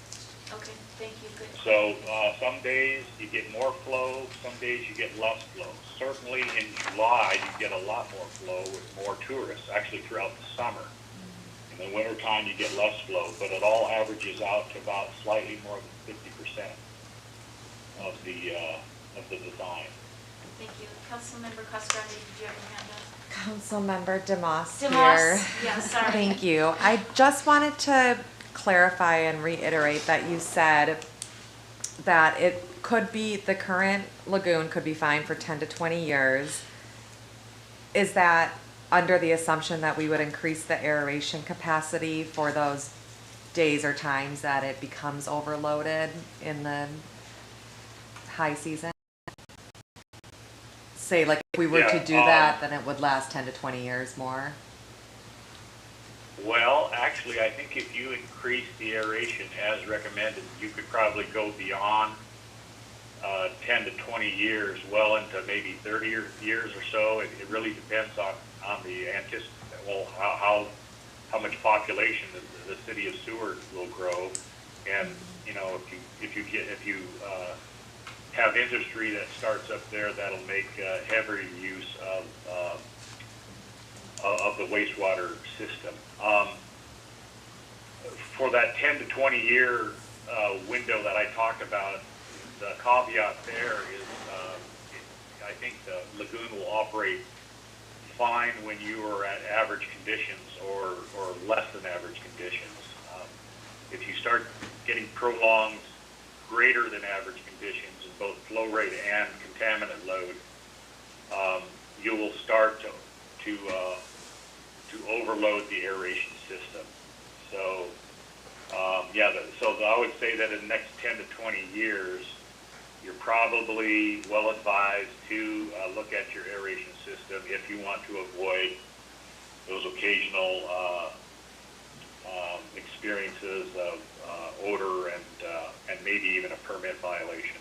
Speaker 1: Okay, thank you. Good.
Speaker 14: So some days you get more flow, some days you get less flow. Certainly in July you get a lot more flow with more tourists, actually throughout the summer. In the wintertime you get less flow, but it all averages out to about slightly more than 50% of the design.
Speaker 1: Thank you. Councilmember Casagrande, did you have your hand up?
Speaker 9: Councilmember DeMoss here.
Speaker 1: DeMoss, yeah, sorry.
Speaker 9: Thank you. I just wanted to clarify and reiterate that you said that it could be, the current lagoon could be fine for 10 to 20 years. Is that under the assumption that we would increase the aeration capacity for those days or times that it becomes overloaded in the high season? Say, like, if we were to do that, then it would last 10 to 20 years more?
Speaker 14: Well, actually, I think if you increase the aeration as recommended, you could probably go beyond 10 to 20 years, well into maybe 30 years or so. It really depends on the how much population the city of Seward will grow, and if you have industry that starts up there, that'll make heavier use of the wastewater system. For that 10 to 20 year window that I talked about, the caveat there is I think the lagoon will operate fine when you are at average conditions or less than average conditions. If you start getting prolonged greater than average conditions in both flow rate and contaminant load, you will start to overload the aeration system. So, so I would say that in the next 10 to 20 years, you're probably well advised to look at your aeration system if you want to avoid those occasional experiences of odor and maybe even a permit violation.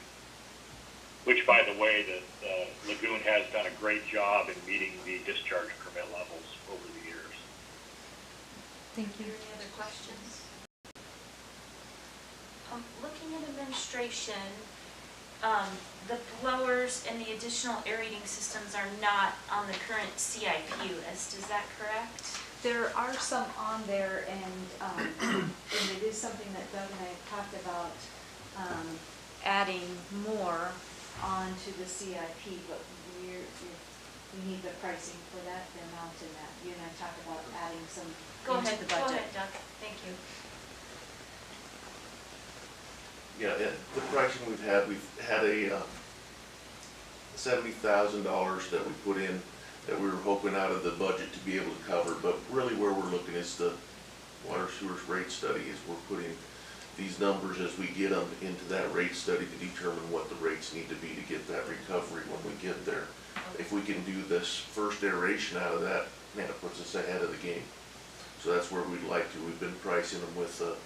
Speaker 14: Which, by the way, the Lagoon has done a great job in meeting the discharge permit levels over the years.
Speaker 9: Thank you.
Speaker 1: Any other questions? Looking at administration, the blowers and the additional aerating systems are not on the current CIP list, is that correct?
Speaker 5: There are some on there, and it is something that Doug and I have talked about, adding more onto the CIP, but we need the pricing for that, the amount in that. You and I talked about adding some into the budget.
Speaker 1: Go ahead, Doug, thank you.
Speaker 2: Yeah, the pricing we've had a $70,000 that we put in that we were hoping out of the budget to be able to cover, but really where we're looking is the water sewers rate study, is we're putting these numbers as we get them into that rate study to determine what the rates need to be to get that recovery when we get there. If we can do this first aeration out of that, man, it puts us ahead of the game. So that's where we'd like to. We've been pricing them with a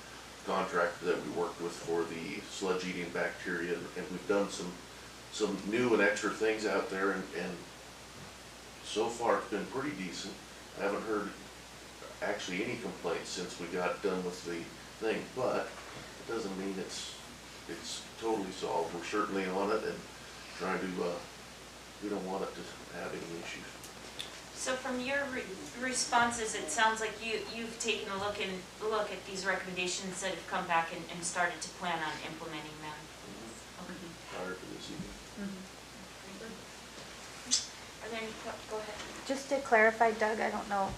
Speaker 2: contractor that we worked with for the sludge eating bacteria, and we've done some new and extra things out there, and so far it's been pretty decent. I haven't heard actually any complaints since we got done with the thing, but it doesn't mean it's totally solved. We're certainly on it and trying to, we don't want it to have any issues.
Speaker 1: So from your responses, it sounds like you've taken a look at these recommendations that have come back and started to plan on implementing them.
Speaker 2: Prior to this evening.
Speaker 1: Are there any, go ahead.
Speaker 8: Just to clarify, Doug, I don't know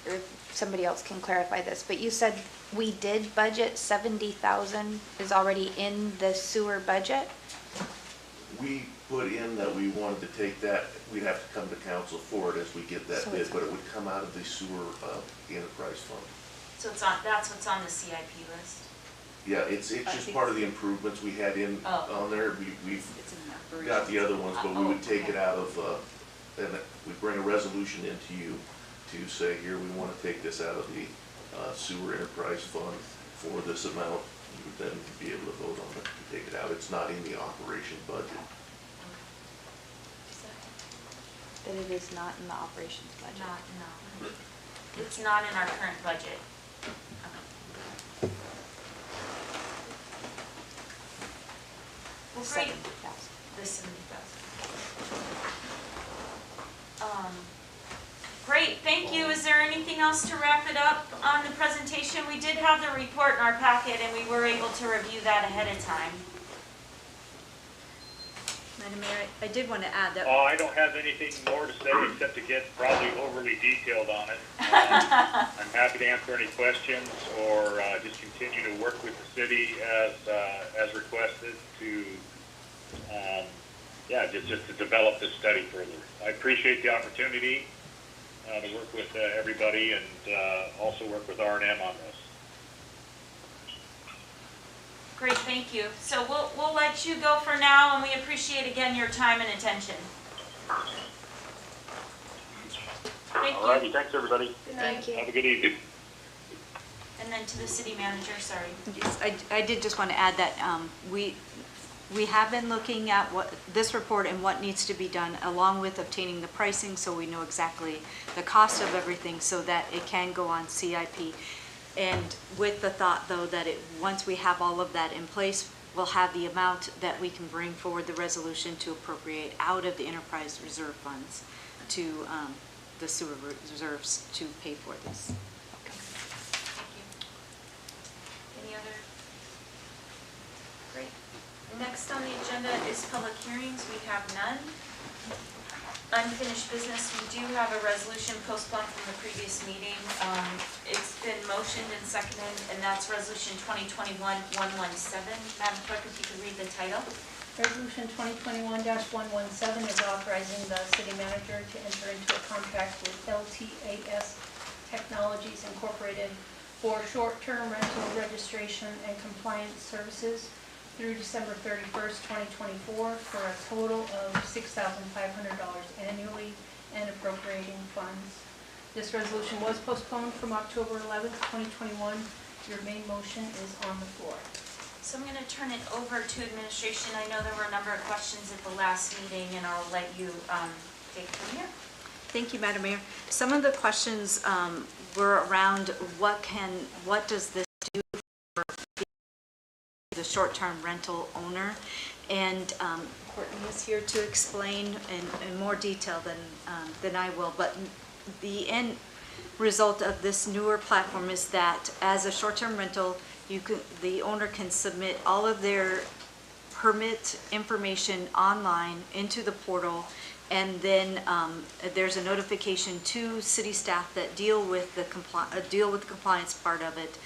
Speaker 8: if somebody else can clarify this, but you said we did budget 70,000 is already in the sewer budget?
Speaker 2: We put in that we wanted to take that, we'd have to come to council for it as we get that
Speaker 8: So
Speaker 2: bid,
Speaker 8: it's-
Speaker 2: but it would come out of the sewer enterprise fund.
Speaker 1: So that's what's on the CIP list?
Speaker 2: Yeah, it's just part of the improvements we had in,
Speaker 1: Oh.
Speaker 2: on there. We've
Speaker 5: It's in the
Speaker 2: got the other ones, but we would take
Speaker 1: okay.
Speaker 2: it out of, and we bring a resolution into you to say, here, we want to take this out of the sewer enterprise fund for this amount. You would then be able to vote on it to take it out. It's not in the operation budget.
Speaker 8: That it is not in the operations budget?
Speaker 1: No. It's not in our current budget. Well, great.
Speaker 8: 70,000.
Speaker 1: The 70,000. Great, thank you. Is there anything else to wrap it up on the presentation? We did have the report in our packet and we were able to review that ahead of time.
Speaker 5: Madam Mayor, I did want to add that.
Speaker 14: Oh, I don't have anything more to say except to get probably overly detailed on it. I'm happy to answer any questions or just continue to work with the city as requested to, just to develop this study further. I appreciate the opportunity to work with everybody and also work with R&M on this.
Speaker 1: Great, thank you. So we'll let you go for now and we appreciate again your time and attention. Thank you.
Speaker 14: All righty, thanks everybody.
Speaker 8: Thank you.
Speaker 14: Have a good evening.
Speaker 1: And then to the city manager, sorry.
Speaker 5: Yes, I did just want to add that we have been looking at this report and what needs to be done, along with obtaining the pricing so we know exactly the cost of everything so that it can go on CIP. And with the thought, though, that once we have all of that in place, we'll have the amount that we can bring forward the resolution to appropriate out of the enterprise reserve funds to the sewer reserves to pay for this.
Speaker 1: Thank you. Any other? Great. Next on the agenda is public hearings. We have none. Unfinished business, we do have a resolution postponed from the previous meeting. It's been motioned and seconded, and that's Resolution 2021-117. Madam Clerk, if you could read the title.
Speaker 3: Resolution 2021-117 is authorizing the city manager to enter into a contract with LTAS Technologies Incorporated for short-term rental registration and compliance services through December 31st, 2024, for a total of $6,500 annually and appropriating funds. This resolution was postponed from October 11th, 2021. Your main motion is on the floor.
Speaker 1: So I'm going to turn it over to administration. I know there were a number of questions at the last meeting, and I'll let you take it from here.
Speaker 5: Thank you, Madam Mayor. Some of the questions were around what does this do for the short-term rental owner? And Courtney is here to explain in more detail than I will, but the end result of this newer platform is that as a short-term rental, the owner can submit all of their permit information online into the portal, and then there's a notification to city staff that deal with the compliance part of it,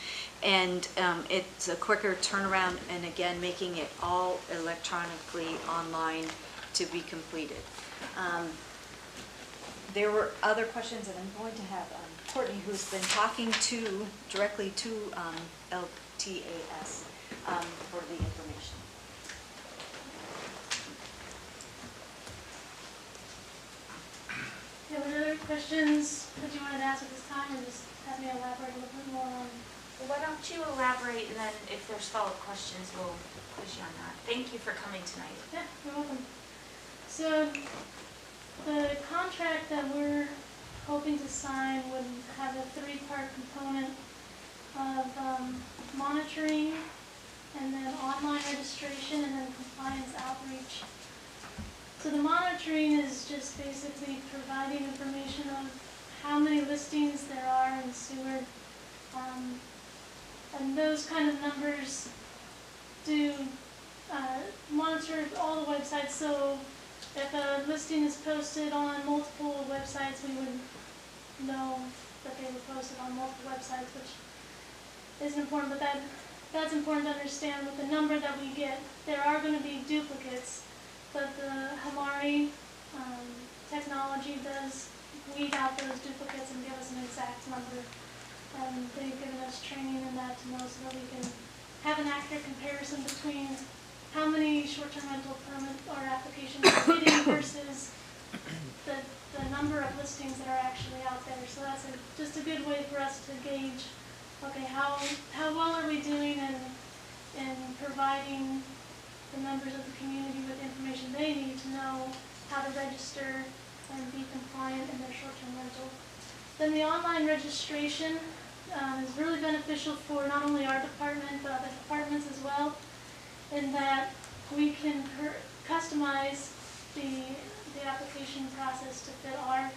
Speaker 5: and it's a quicker turnaround, and again, making it all electronically online to be completed. There were other questions, and I'm going to have Courtney, who's been talking directly to LTAS for the information.
Speaker 15: Yeah, were there other questions that you wanted to ask at this time, or just have me elaborate a little bit more on?
Speaker 1: Well, why don't you elaborate, and then if there's follow-up questions, we'll quiz you on that. Thank you for coming tonight.
Speaker 15: Yeah, you're welcome. So the contract that we're hoping to sign would have a three-part component of monitoring, and then online registration, and then compliance outreach. So the monitoring is just basically providing information of how many listings there are in Seward. And those kind of numbers do monitor all the websites. So if a listing is posted on multiple websites, we would know that they were posted on multiple websites, which isn't important, but that's important to understand. With the number that we get, there are going to be duplicates, but the Hamari technology does weed out those duplicates and give us an exact number. And they've given us training in that to know so that we can have an accurate comparison between how many short-term rental permit or applications are getting versus the number of listings that are actually out there. So that's just a good way for us to gauge, okay, how well are we doing in providing the members of the community with information they need to know how to register and be compliant in their short-term rental. Then the online registration is really beneficial for not only our department but other departments as well, in that we can customize the application process to fit our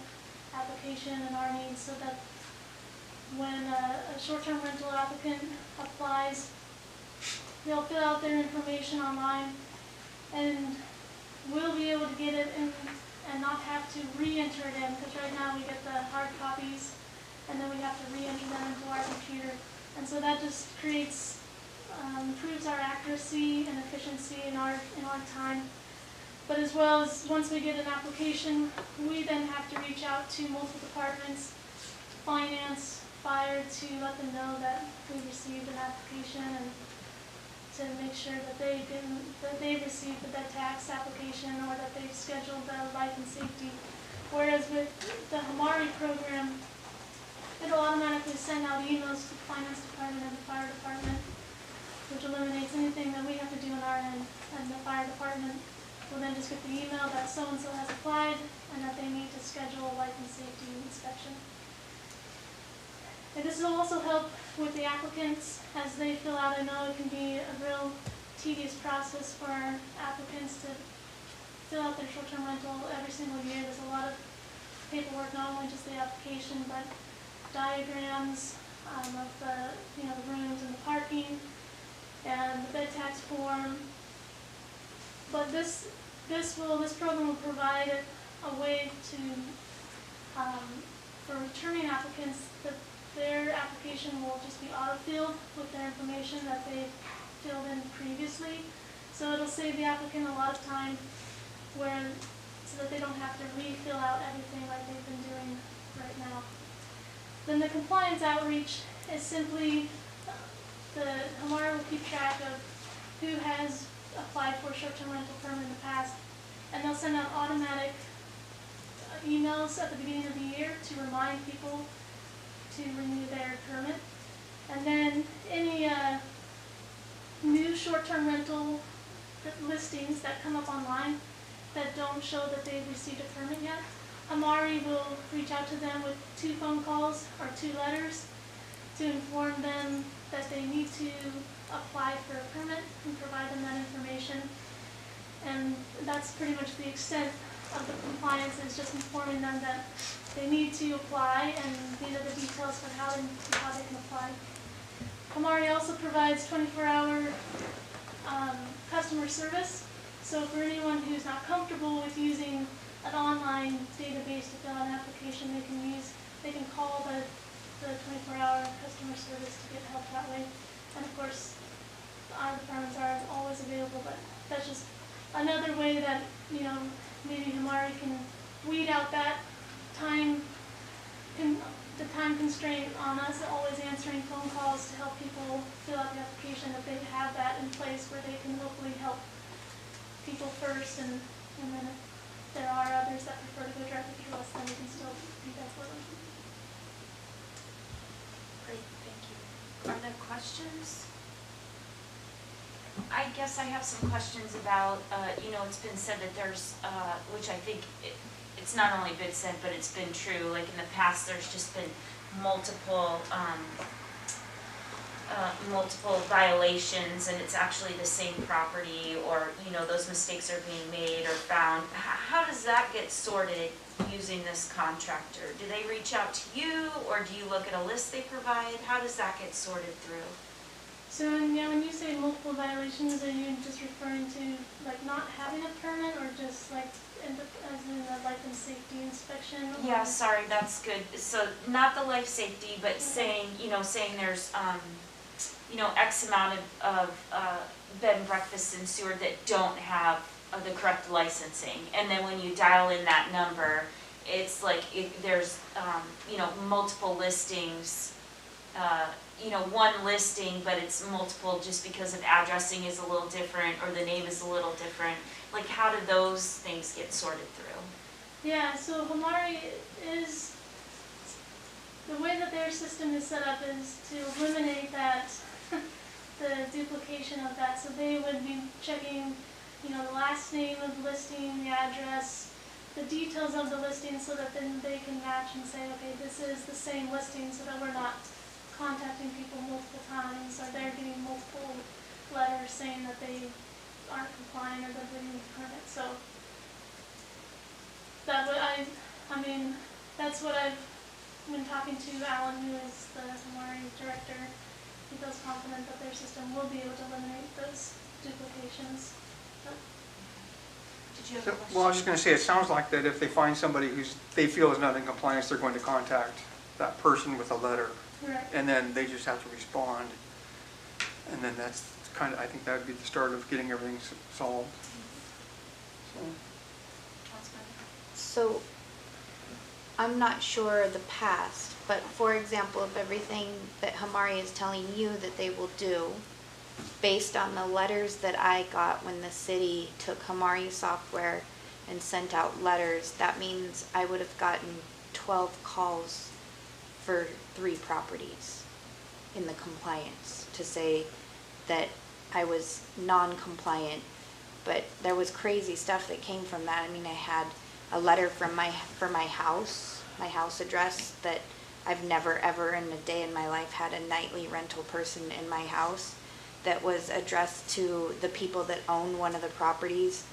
Speaker 15: application and our needs, so that when a short-term rental applicant applies, they'll fill out their information online, and we'll be able to get it in and not have to re-enter it in, because right now we get the hard copies and then we have to re-enter them into our computer. And so that just creates, improves our accuracy and efficiency in our time. But as well as once we get an application, we then have to reach out to multiple departments, finance, fire, to let them know that we received an application, and to make sure that they received the bed tax application, or that they've scheduled the life and safety. Whereas with the Hamari program, it'll automatically send out emails to the finance department and the fire department, which eliminates anything that we have to do on our end. And the fire department will then just get the email that so-and-so has applied and that they need to schedule a life and safety inspection. And this will also help with the applicants as they fill out. I know it can be a real tedious process for our applicants to fill out their short-term rental every single year. There's a lot of paperwork, not only just the application, but diagrams of the rooms and the parking and the bed tax form. But this program will provide a way to for returning applicants that their application will just be auto-filled with their information that they filled in previously. So it'll save the applicant a lot of time, so that they don't have to refill out everything like they've been doing right now. Then the compliance outreach is simply, the Hamari will keep track of who has applied for a short-term rental permit in the past, and they'll send out automatic emails at the beginning of the year to remind people to renew their permit. And then any new short-term rental listings that come up online that don't show that they've received a permit yet, Amari will reach out to them with 2 phone calls or 2 letters to inform them that they need to apply for a permit and provide them that information. And that's pretty much the extent of the compliance, is just informing them that they need to apply and these are the details for how they can apply. Amari also provides 24-hour customer service. So for anyone who's not comfortable with using an online database to fill out an application, they can call the 24-hour customer service to get help that way. And of course, our departments are always available, but that's just another way that, you know, maybe Amari can weed out that time, the time constraint on us always answering phone calls to help people fill out the application, if they have that in place where they can hopefully help people first, and then if there are others that prefer to go directly to us, then we can still be there for them.
Speaker 1: Great, thank you. Are there questions? I guess I have some questions about, you know, it's been said that there's, which I think it's not only been said, but it's been true. Like in the past, there's just been multiple violations, and it's actually the same property, or, you know, those mistakes are being made or found. How does that get sorted using this contractor? Do they reach out to you, or do you look at a list they provide? How does that get sorted through?
Speaker 15: So when you say multiple violations, are you just referring to like not having a permit, or just like as in the life and safety inspection? Or?
Speaker 1: Yeah, sorry, that's good. So not the life safety, but saying there's you know, X amount of bed and breakfasts in Seward that don't have the correct licensing, and then when you dial in that number, it's like there's you know, multiple listings. You know, one listing, but it's multiple just because of addressing is a little different, or the name is a little different. Like, how do those things get sorted through?
Speaker 15: Yeah, so Amari is, the way that their system is set up is to eliminate that, the duplication of that. So they would be checking, you know, the last name of the listing, the address, the details of the listing, so that then they can match and say, okay, this is the same listing, so that we're not contacting people multiple times, or they're getting multiple letters saying that they aren't complying or that they need a permit. So that would, I mean, that's what I've been talking to Alan, who is the Amari director. He feels confident that their system will be able to eliminate those duplications. But
Speaker 1: did you have a question?
Speaker 4: Well, I was just going to say, it sounds like that if they find somebody who's they feel is not in compliance, they're going to contact that person with a letter.
Speaker 15: right.
Speaker 4: And then they just have to respond. And then that's kind of, I think that would be the start of getting everything solved.
Speaker 8: So, I'm not sure the past, but for example, if everything that Amari is telling you that they will do, based on the letters that I got when the city took Amari software and sent out letters, that means I would have gotten 12 calls for 3 properties in the compliance to say that I was non-compliant. But there was crazy stuff that came from that. I mean, I had a letter from my house address, that I've never ever in a day in my life had a nightly rental person in my house, that was addressed to the people that own one of the properties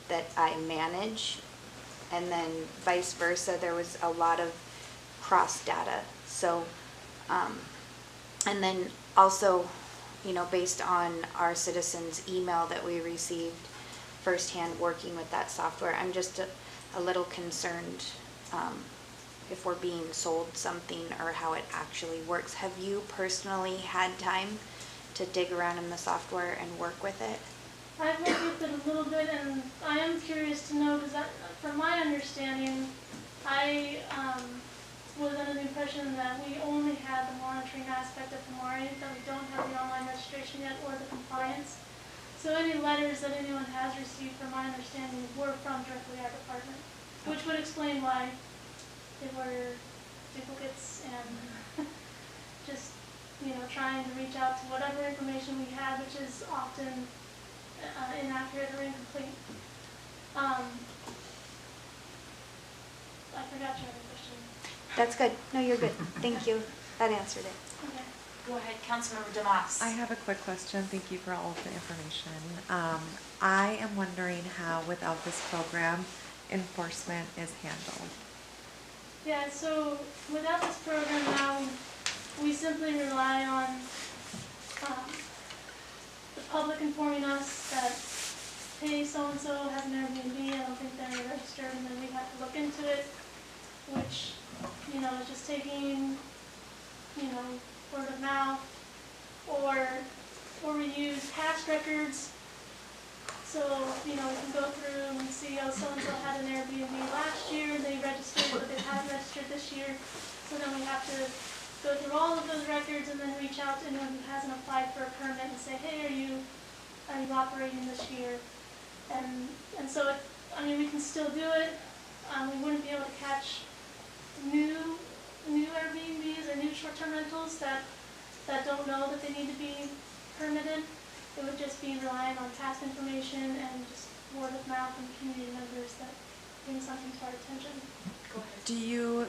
Speaker 8: that I manage, and then vice versa. There was a lot of cross data. So, and then also, you know, based on our citizens' email that we received firsthand working with that software, I'm just a little concerned if we're being sold something or how it actually works. Have you personally had time to dig around in the software and work with it?
Speaker 15: I've looked at it a little bit, and I am curious to know, because from my understanding, I was under the impression that we only had the monitoring aspect of Amari, that we don't have the online registration yet or the compliance. So any letters that anyone has received, from my understanding, were from directly our department, which would explain why they were duplicates and just, trying to reach out to whatever information we had, which is often inaccurate or incomplete. I forgot your other question.
Speaker 8: That's good. No, you're good. Thank you. That answered it.
Speaker 15: Okay.
Speaker 1: Go ahead, Councilmember Demas.
Speaker 9: I have a quick question. Thank you for all of the information. I am wondering how, without this program, enforcement is handled.
Speaker 15: Yeah, so without this program now, we simply rely on the public informing us that, hey, so-and-so has an Airbnb, I don't think they're registered, and then we have to look into it, which, is just taking, word of mouth, or we use past records. So, we can go through and see, oh, so-and-so had an Airbnb last year, they registered, but they haven't registered this year. So then we have to go through all of those records and then reach out to anyone who hasn't applied for a permit and say, hey, are you operating this year? And so, we can still do it. We wouldn't be able to catch new Airbnbs or new short-term rentals that don't know that they need to be permitted. It would just be relying on past information and just word of mouth and community members that bring something to our attention.
Speaker 1: Go ahead.
Speaker 9: Do you,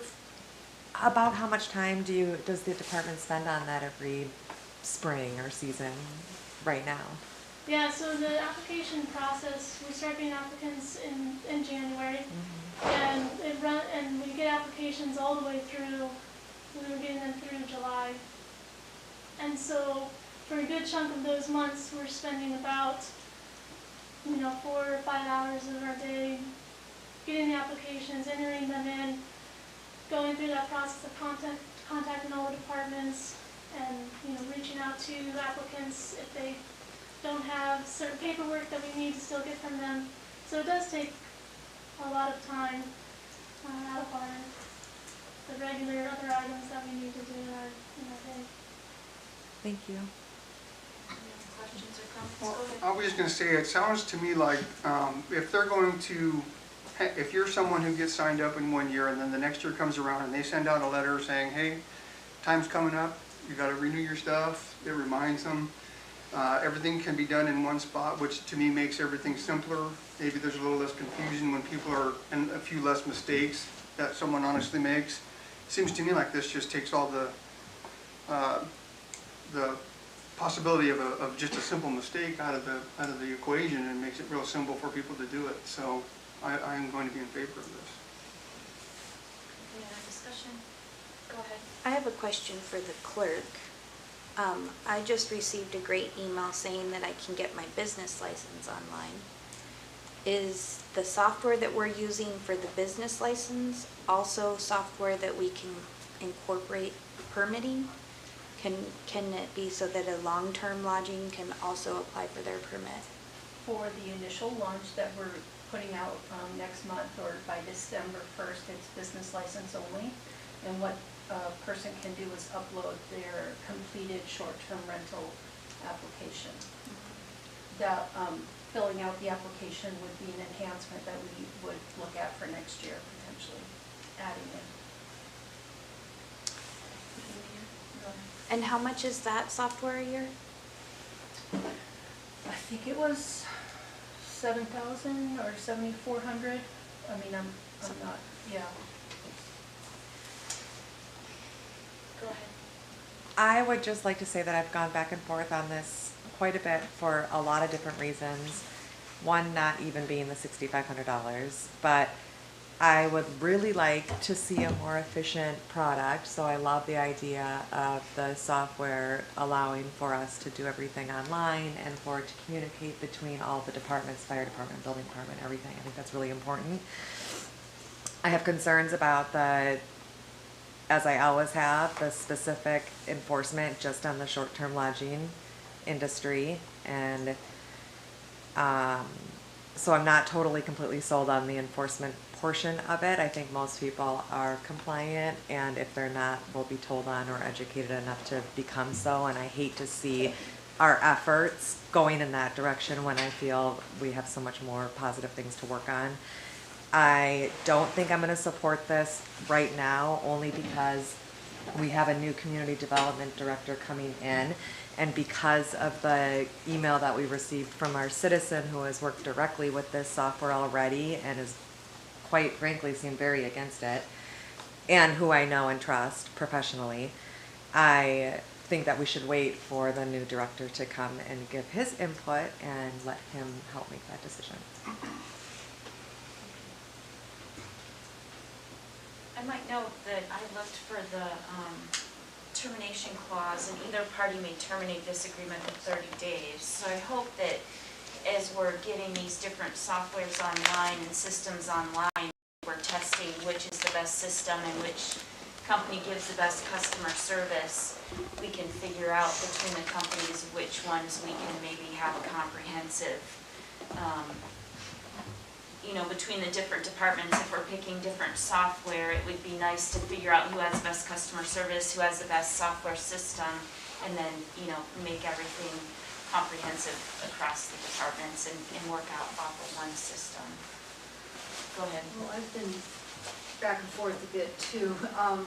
Speaker 9: about how much time does the department spend on that every spring or season right now?
Speaker 15: Yeah, so the application process, we start getting applicants in January, and and we get applications all the way through. We were getting them through July, and so for a good chunk of those months, we're spending about 4 or 5 hours of our day getting the applications, entering them in, going through that process of contacting all the departments, and reaching out to applicants if they don't have certain paperwork that we need to still get from them. So it does take a lot of time out of the regular other items that we need to do in our day.
Speaker 9: Thank you.
Speaker 1: Any other questions or comments?
Speaker 4: Well,
Speaker 1: Go ahead.
Speaker 4: I was just gonna say, it sounds to me like, if they're going to, if you're someone who gets signed up in 1 year and then the next year comes around and they send out a letter saying, hey, time's coming up, you gotta renew your stuff, it reminds them. Everything can be done in one spot, which to me makes everything simpler. Maybe there's a little less confusion when people are, and a few less mistakes that someone honestly makes. Seems to me like this just takes all the possibility of just a simple mistake out of the equation and makes it real simple for people to do it. So I'm going to be in favor of this.
Speaker 1: Any other discussion? Go ahead.
Speaker 8: I have a question for the clerk. I just received a great email saying that I can get my business license online. Is the software that we're using for the business license also software that we can incorporate permitting? Can it be so that a long-term lodging can also apply for their permit?
Speaker 3: For the initial launch that we're putting out next month or by December 1st, it's business license only. And what a person can do is upload their completed short-term rental application. That filling out the application would be an enhancement that we would look at for next year, potentially adding in.
Speaker 8: And how much is that software a year?
Speaker 3: I think it was 7,000 or 7,400. I mean, I'm not, yeah.
Speaker 1: Go ahead.
Speaker 9: I would just like to say that I've gone back and forth on this quite a bit for a lot of different reasons. One not even being the $6,500, but I would really like to see a more efficient product. So I love the idea of the software allowing for us to do everything online and for it to communicate between all the departments, fire department, building department, everything. I think that's really important. I have concerns about the, as I always have, the specific enforcement just on the short-term lodging industry. And so I'm not totally completely sold on the enforcement portion of it. I think most people are compliant, and if they're not, will be told on or educated enough to become so. And I hate to see our efforts going in that direction when I feel we have so much more positive things to work on. I don't think I'm gonna support this right now, only because we have a new community development director coming in, and because of the email that we received from our citizen who has worked directly with this software already and is quite frankly seemed very against it, and who I know and trust professionally, I think that we should wait for the new director to come and give his input and let him help make that decision.
Speaker 1: I might note that I looked for the termination clause, and either party may terminate this agreement in 30 days. So I hope that as we're getting these different softwares online and systems online, we're testing which is the best system and which company gives the best customer service. We can figure out between the companies which ones we can maybe have a comprehensive, between the different departments. If we're picking different software, it would be nice to figure out who has the best customer service, who has the best software system, and then, make everything comprehensive across the departments and work out off of one system. Go ahead.
Speaker 16: Well, I've been back and forth a bit too,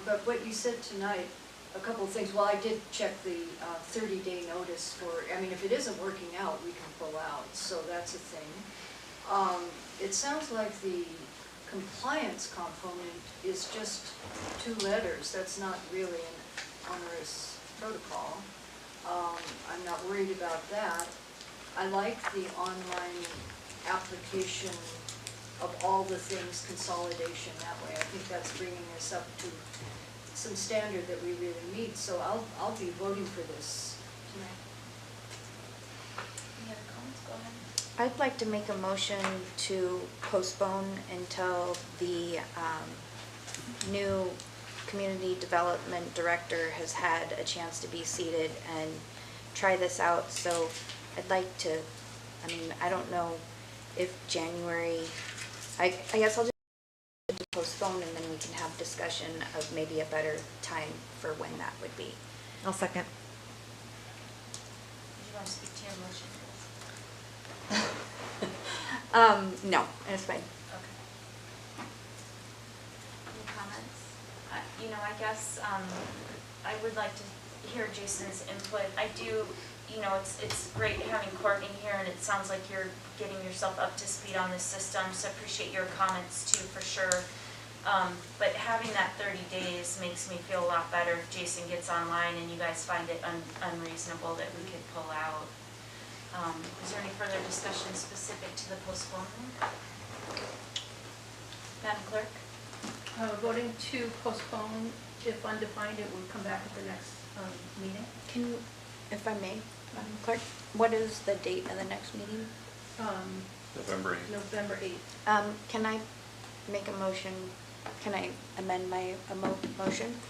Speaker 16: but what you said tonight, a couple of things. Well, I did check the 30-day notice for, if it isn't working out, we can pull out, so that's a thing. It sounds like the compliance component is just 2 letters. That's not really an onerous protocol. I'm not worried about that. I like the online application of all the things, consolidation that way. I think that's bringing us up to some standard that we really need. So I'll be voting for this tonight.
Speaker 1: Any other comments? Go ahead.
Speaker 8: I'd like to make a motion to postpone until the new community development director has had a chance to be seated and try this out. So I'd like to, I don't know if January, I guess I'll just postpone, and then we can have discussion of maybe a better time for when that would be.
Speaker 9: I'll second.
Speaker 1: Did you want to speak to your motion?
Speaker 8: No, it's fine.
Speaker 1: Okay. Any comments? I guess I would like to hear Jason's input. I do, it's great having Courtney here, and it sounds like you're getting yourself up to speed on this system, so appreciate your comments too, for sure. But having that 30 days makes me feel a lot better if Jason gets online and you guys find it unreasonable that we could pull out. Is there any further discussion specific to the postponement? Madam Clerk?
Speaker 3: Voting to postpone, if undefined, it will come back at the next meeting.
Speaker 8: If I may, Madam Clerk, what is the date of the next meeting?
Speaker 2: November 8th.
Speaker 3: November 8th.
Speaker 8: Can I make a motion? Can I amend my motion?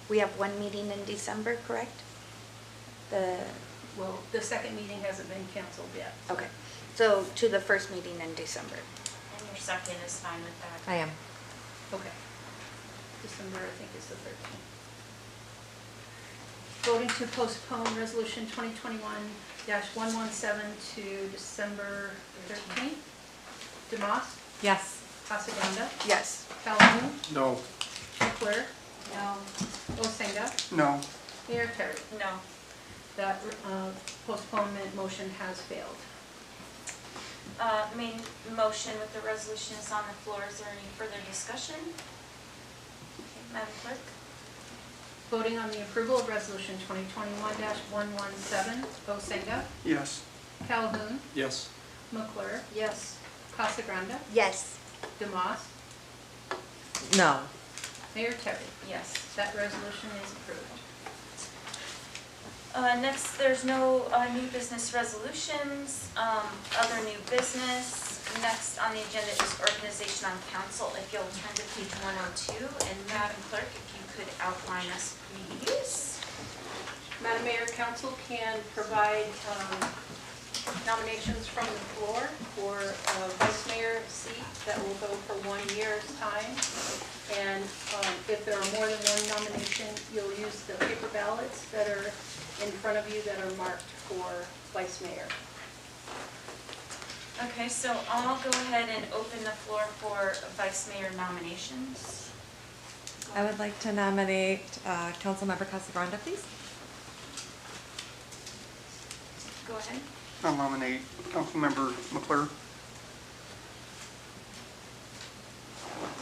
Speaker 8: We have one meeting in December, correct?
Speaker 3: Well, the second meeting hasn't been canceled yet.
Speaker 8: Okay, so to the first meeting in December.
Speaker 1: And your second is fine with that?
Speaker 9: I am.
Speaker 3: Okay. December, I think, is the 13th. Voting to postpone resolution 2021-117 to December 13th. Demas?
Speaker 9: Yes.
Speaker 3: Casagranda?
Speaker 8: Yes.
Speaker 3: Calhoun?
Speaker 10: No.
Speaker 3: Leclerc? No. Osenga?
Speaker 4: No.
Speaker 3: Mayor Terry?
Speaker 1: No.
Speaker 3: That postponement motion has failed.
Speaker 1: Main motion with the resolution is on the floor. Is there any further discussion? Okay, Madam Clerk?
Speaker 3: Voting on the approval of resolution 2021-117, Osenga?
Speaker 4: Yes.
Speaker 3: Calhoun?
Speaker 10: Yes.
Speaker 3: McClure?
Speaker 16: Yes.
Speaker 3: Casagranda?
Speaker 8: Yes.
Speaker 3: Demas?
Speaker 9: No.
Speaker 3: Mayor Terry?
Speaker 1: Yes.
Speaker 3: That resolution is approved.
Speaker 1: Next, there's no new business resolutions, other new business. Next on the agenda is organization on council. If you'll turn to page 102, and Madam Clerk, if you could outline us, please.
Speaker 3: Madam Mayor, council can provide nominations from the floor for a vice mayor seat that will go for 1 year's time. And if there are more than one nomination, you'll use the paper ballots that are in front of you that are marked for vice mayor.
Speaker 1: Okay, so I'll go ahead and open the floor for vice mayor nominations.
Speaker 9: I would like to nominate Councilmember Casagrande, please.
Speaker 1: Go ahead.
Speaker 4: I'll nominate Councilmember McClure.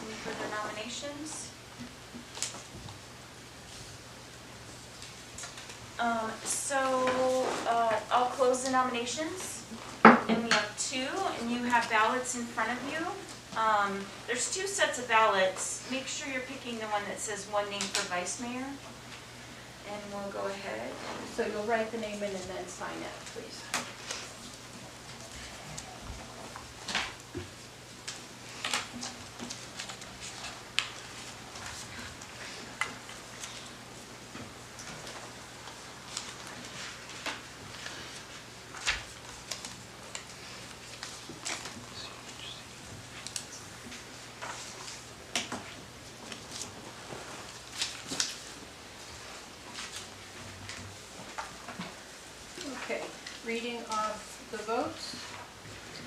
Speaker 1: Any further nominations? I'll close the nominations. And we have two, and you have ballots in front of you. There's two sets of ballots. Make sure you're picking the one that says one name for vice mayor. And we'll go ahead.
Speaker 3: So you'll write the name in and then sign it, please. Okay, reading off the votes.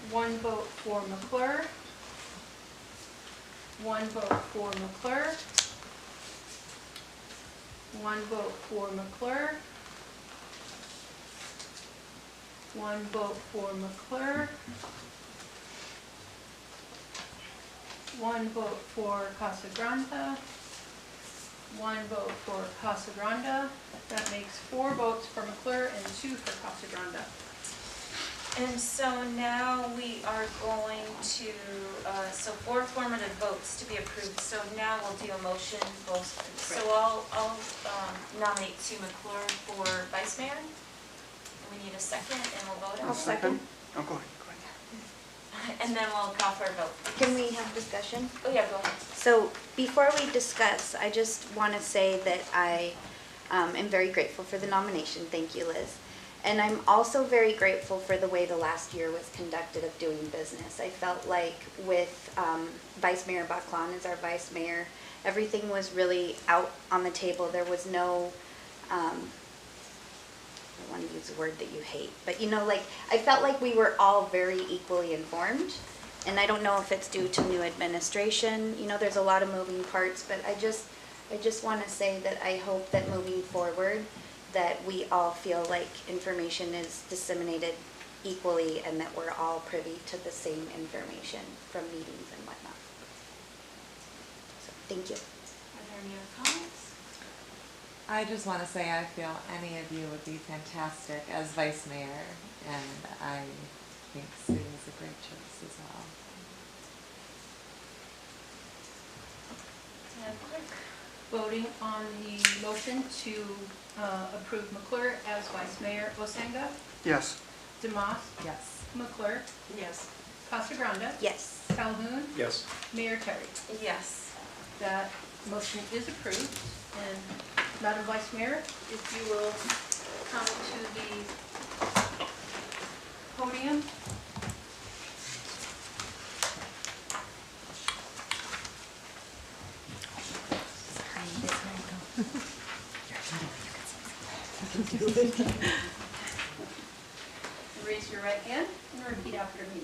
Speaker 3: 1 vote for McClure. 1 vote for McClure. 1 vote for McClure. 1 vote for McClure. 1 vote for Casagrande. 1 vote for Casagrande. That makes 4 votes for McClure and 2 for Casagrande.
Speaker 1: And so now we are going to, so 4 affirmative votes to be approved. So now we'll do a motion. So I'll nominate Sue McClure for vice mayor. We need a second and we'll vote.
Speaker 4: I'll second. Oh, go ahead.
Speaker 1: And then we'll call for a vote.
Speaker 8: Can we have discussion?
Speaker 1: Oh, yeah, go ahead.
Speaker 8: So before we discuss, I just want to say that I am very grateful for the nomination. Thank you, Liz. And I'm also very grateful for the way the last year was conducted of doing business. I felt like with Vice Mayor Baclan as our vice mayor, everything was really out on the table. There was no, I want to use a word that you hate, but you know, like, I felt like we were all very equally informed. And I don't know if it's due to new administration. You know, there's a lot of moving parts, but I just want to say that I hope that moving forward, that we all feel like information is disseminated equally and that we're all privy to the same information from meetings and whatnot. So, thank you.
Speaker 1: Are there any other comments?
Speaker 9: I just want to say I feel any of you would be fantastic as vice mayor, and I think Sue is a great choice as well.
Speaker 1: And clerk.
Speaker 3: Voting on the motion to approve McClure as vice mayor. Osenga?
Speaker 4: Yes.
Speaker 3: Demas?
Speaker 9: Yes.
Speaker 3: McClure?
Speaker 1: Yes.
Speaker 3: Casagrande?
Speaker 8: Yes.
Speaker 3: Calhoun?
Speaker 10: Yes.
Speaker 3: Mayor Terry?
Speaker 1: Yes.
Speaker 3: That motion is approved. And Madam Vice Mayor, if you will come to the podium. Raise your right hand and repeat after me.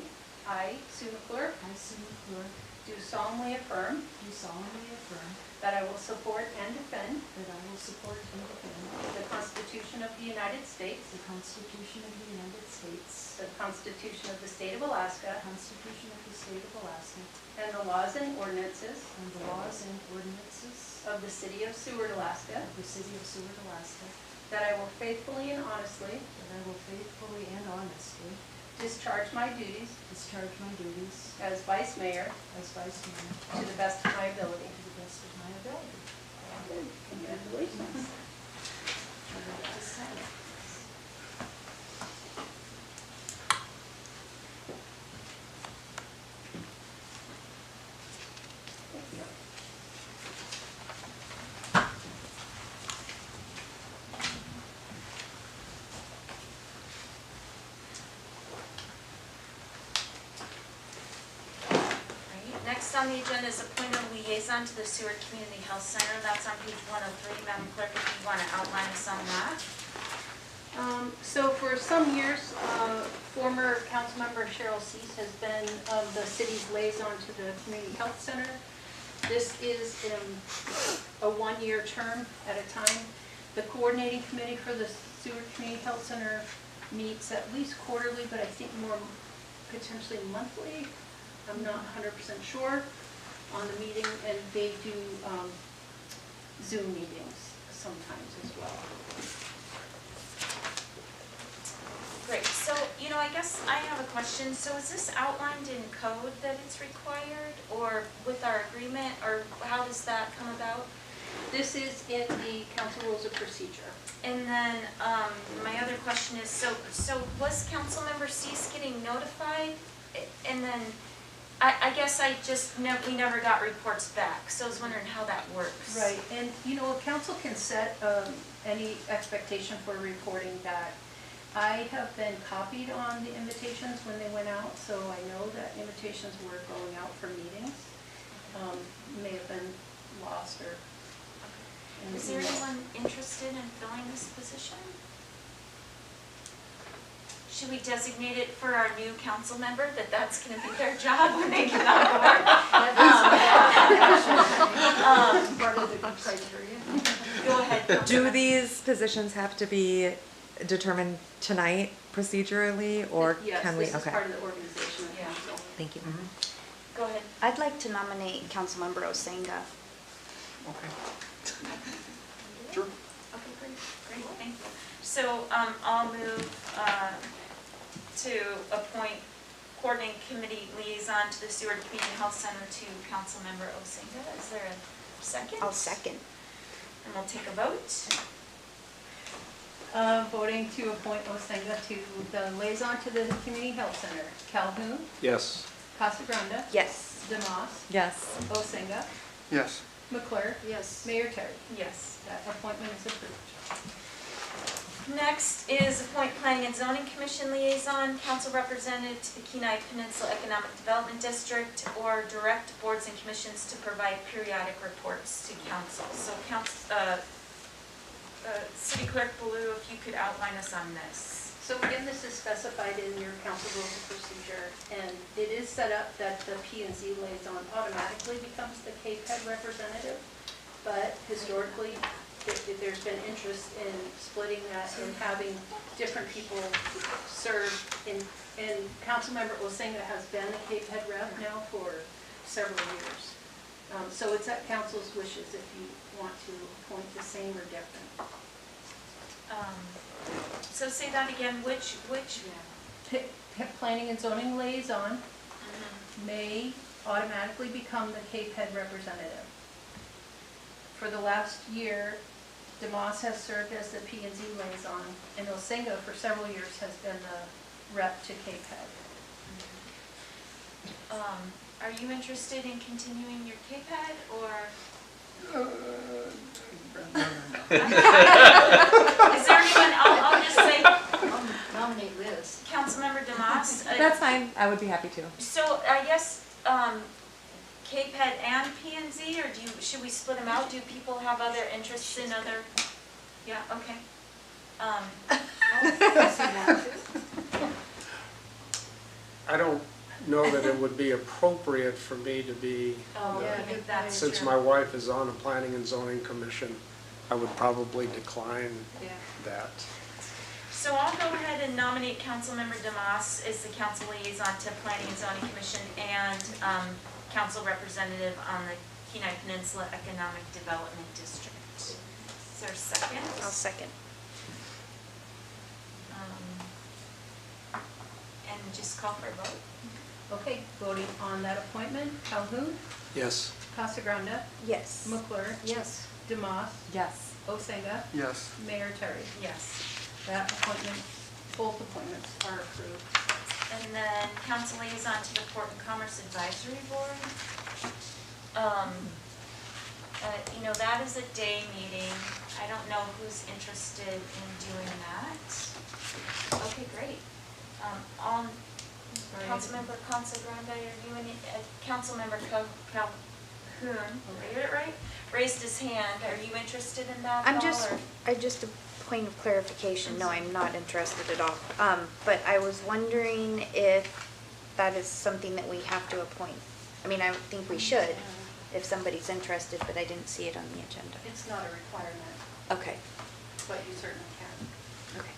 Speaker 3: I, Sue McClure,
Speaker 17: I, Sue McClure,
Speaker 3: do solemnly affirm
Speaker 17: do solemnly affirm
Speaker 3: that I will support and defend
Speaker 17: that I will support and defend
Speaker 3: the Constitution of the United States,
Speaker 17: the Constitution of the United States,
Speaker 3: the Constitution of the State of Alaska,
Speaker 17: the Constitution of the State of Alaska,
Speaker 3: and the laws and ordinances
Speaker 17: and the laws and ordinances
Speaker 3: of the City of Seward, Alaska,
Speaker 17: of the City of Seward, Alaska,
Speaker 3: that I will faithfully and honestly
Speaker 17: that I will faithfully and honestly
Speaker 3: discharge my duties
Speaker 17: discharge my duties
Speaker 3: as Vice Mayor
Speaker 17: as Vice Mayor
Speaker 3: to the best of my ability.
Speaker 17: to the best of my ability.
Speaker 3: Congratulations.
Speaker 17: Just sign it.
Speaker 1: next on the agenda is appoint a liaison to the Seward Community Health Center. That's on page 103. Madam Clerk, if you want to outline us on that.
Speaker 3: So for some years, former Councilmember Cheryl Cease has been the city's liaison to the Community Health Center. This is a one-year term at a time. The coordinating committee for the Seward Community Health Center meets at least quarterly, but I think more potentially monthly. I'm not 100% sure on the meeting, and they do Zoom meetings sometimes as well.
Speaker 1: Great, so, you know, I guess I have a question. So is this outlined in code that it's required, or with our agreement, or how does that come about?
Speaker 3: This is in the council rules of procedure.
Speaker 1: And then, my other question is, so was Councilmember Cease getting notified? And then, I guess we never got reports back, so I was wondering how that works.
Speaker 3: Right, and you know, council can set any expectation for reporting back. I have been copied on the invitations when they went out, so I know that invitations were going out for meetings. May have been lost or.
Speaker 1: Is there anyone interested in filling this position? Should we designate it for our new council member, that's going to be their job when they get on board?
Speaker 16: Part of the criteria.
Speaker 1: Go ahead.
Speaker 9: Do these positions have to be determined tonight procedurally, or can we?
Speaker 3: Yes, this is
Speaker 9: Okay.
Speaker 3: part of the organization of council.
Speaker 9: Thank you.
Speaker 1: Go ahead.
Speaker 8: I'd like to nominate Councilmember Osenga.
Speaker 4: Okay. Sure.
Speaker 1: Okay, great, thank you. So, I'll move, to appoint coordinating committee liaison to the Seward Community Health Center to Councilmember Osenga. Is there a second?
Speaker 8: I'll second.
Speaker 1: And we'll take a vote.
Speaker 3: Voting to appoint Osenga to the liaison to the Community Health Center. Calhoun,
Speaker 10: Yes.
Speaker 3: Casagranda,
Speaker 8: Yes.
Speaker 3: Demas,
Speaker 9: Yes.
Speaker 3: Osenga,
Speaker 4: Yes.
Speaker 3: McClure,
Speaker 16: Yes.
Speaker 3: Mayor Terry.
Speaker 1: Yes.
Speaker 3: That appointment is approved.
Speaker 1: Next is appoint Planning and Zoning Commission liaison, council representative to the Kenai Peninsula Economic Development District, or direct boards and commissions to provide periodic reports to council. So City Clerk Baloo, if you could outline us on this.
Speaker 3: So again, this is specified in your council rules of procedure, and it is set up that the P&Z liaison automatically becomes the Cape Head representative, but historically, there's been interest in splitting that and having different people serve and Councilmember Osenga has been the Cape Head rep now for several years. So it's at council's wishes if you want to appoint the same or different.
Speaker 1: So say that again, which?
Speaker 3: Planning and zoning liaison may automatically become the Cape Head representative. For the last year, Demas has served as the P&Z liaison, and Osenga for several years has been the rep to Cape Head.
Speaker 1: Are you interested in continuing your Cape Head, or? Is there anyone, I'll just say,
Speaker 16: Nominate Liz.
Speaker 1: Councilmember Demas.
Speaker 9: That's fine. I would be happy to.
Speaker 1: So I guess, Cape Head and P&Z, or should we split them out? Do people have other interests in other? Yeah, okay.
Speaker 10: I don't know that it would be appropriate for me to be,
Speaker 1: That's
Speaker 10: since
Speaker 1: true.
Speaker 10: my wife is on the Planning and Zoning Commission, I would probably decline that.
Speaker 1: So I'll go ahead and nominate Councilmember Demas as the council liaison to Planning and Zoning Commission and council representative on the Kenai Peninsula Economic Development District. Is there a second?
Speaker 8: I'll second.
Speaker 1: And just call for a vote.
Speaker 3: Okay, voting on that appointment, Calhoun,
Speaker 10: Yes.
Speaker 3: Casagranda,
Speaker 8: Yes.
Speaker 3: McClure,
Speaker 16: Yes.
Speaker 3: Demas,
Speaker 9: Yes.
Speaker 3: Osenga,
Speaker 4: Yes.
Speaker 3: Mayor Terry.
Speaker 1: Yes.
Speaker 3: That appointment, both appointments are approved.
Speaker 1: And then council liaison to the Port and Commerce Advisory Board. You know, that is a day meeting. I don't know who's interested in doing that. Okay, great. Councilmember Consagrande, are you any, Councilmember Calhoun, did I get it right? Raised his hand, are you interested in that at all, or?
Speaker 8: just a point of clarification, no, I'm not interested at all. But I was wondering if that is something that we have to appoint. I mean, I would think we should, if somebody's interested, but I didn't see it on the agenda.
Speaker 3: It's not a requirement,
Speaker 8: Okay,
Speaker 3: but you certainly can.
Speaker 8: okay.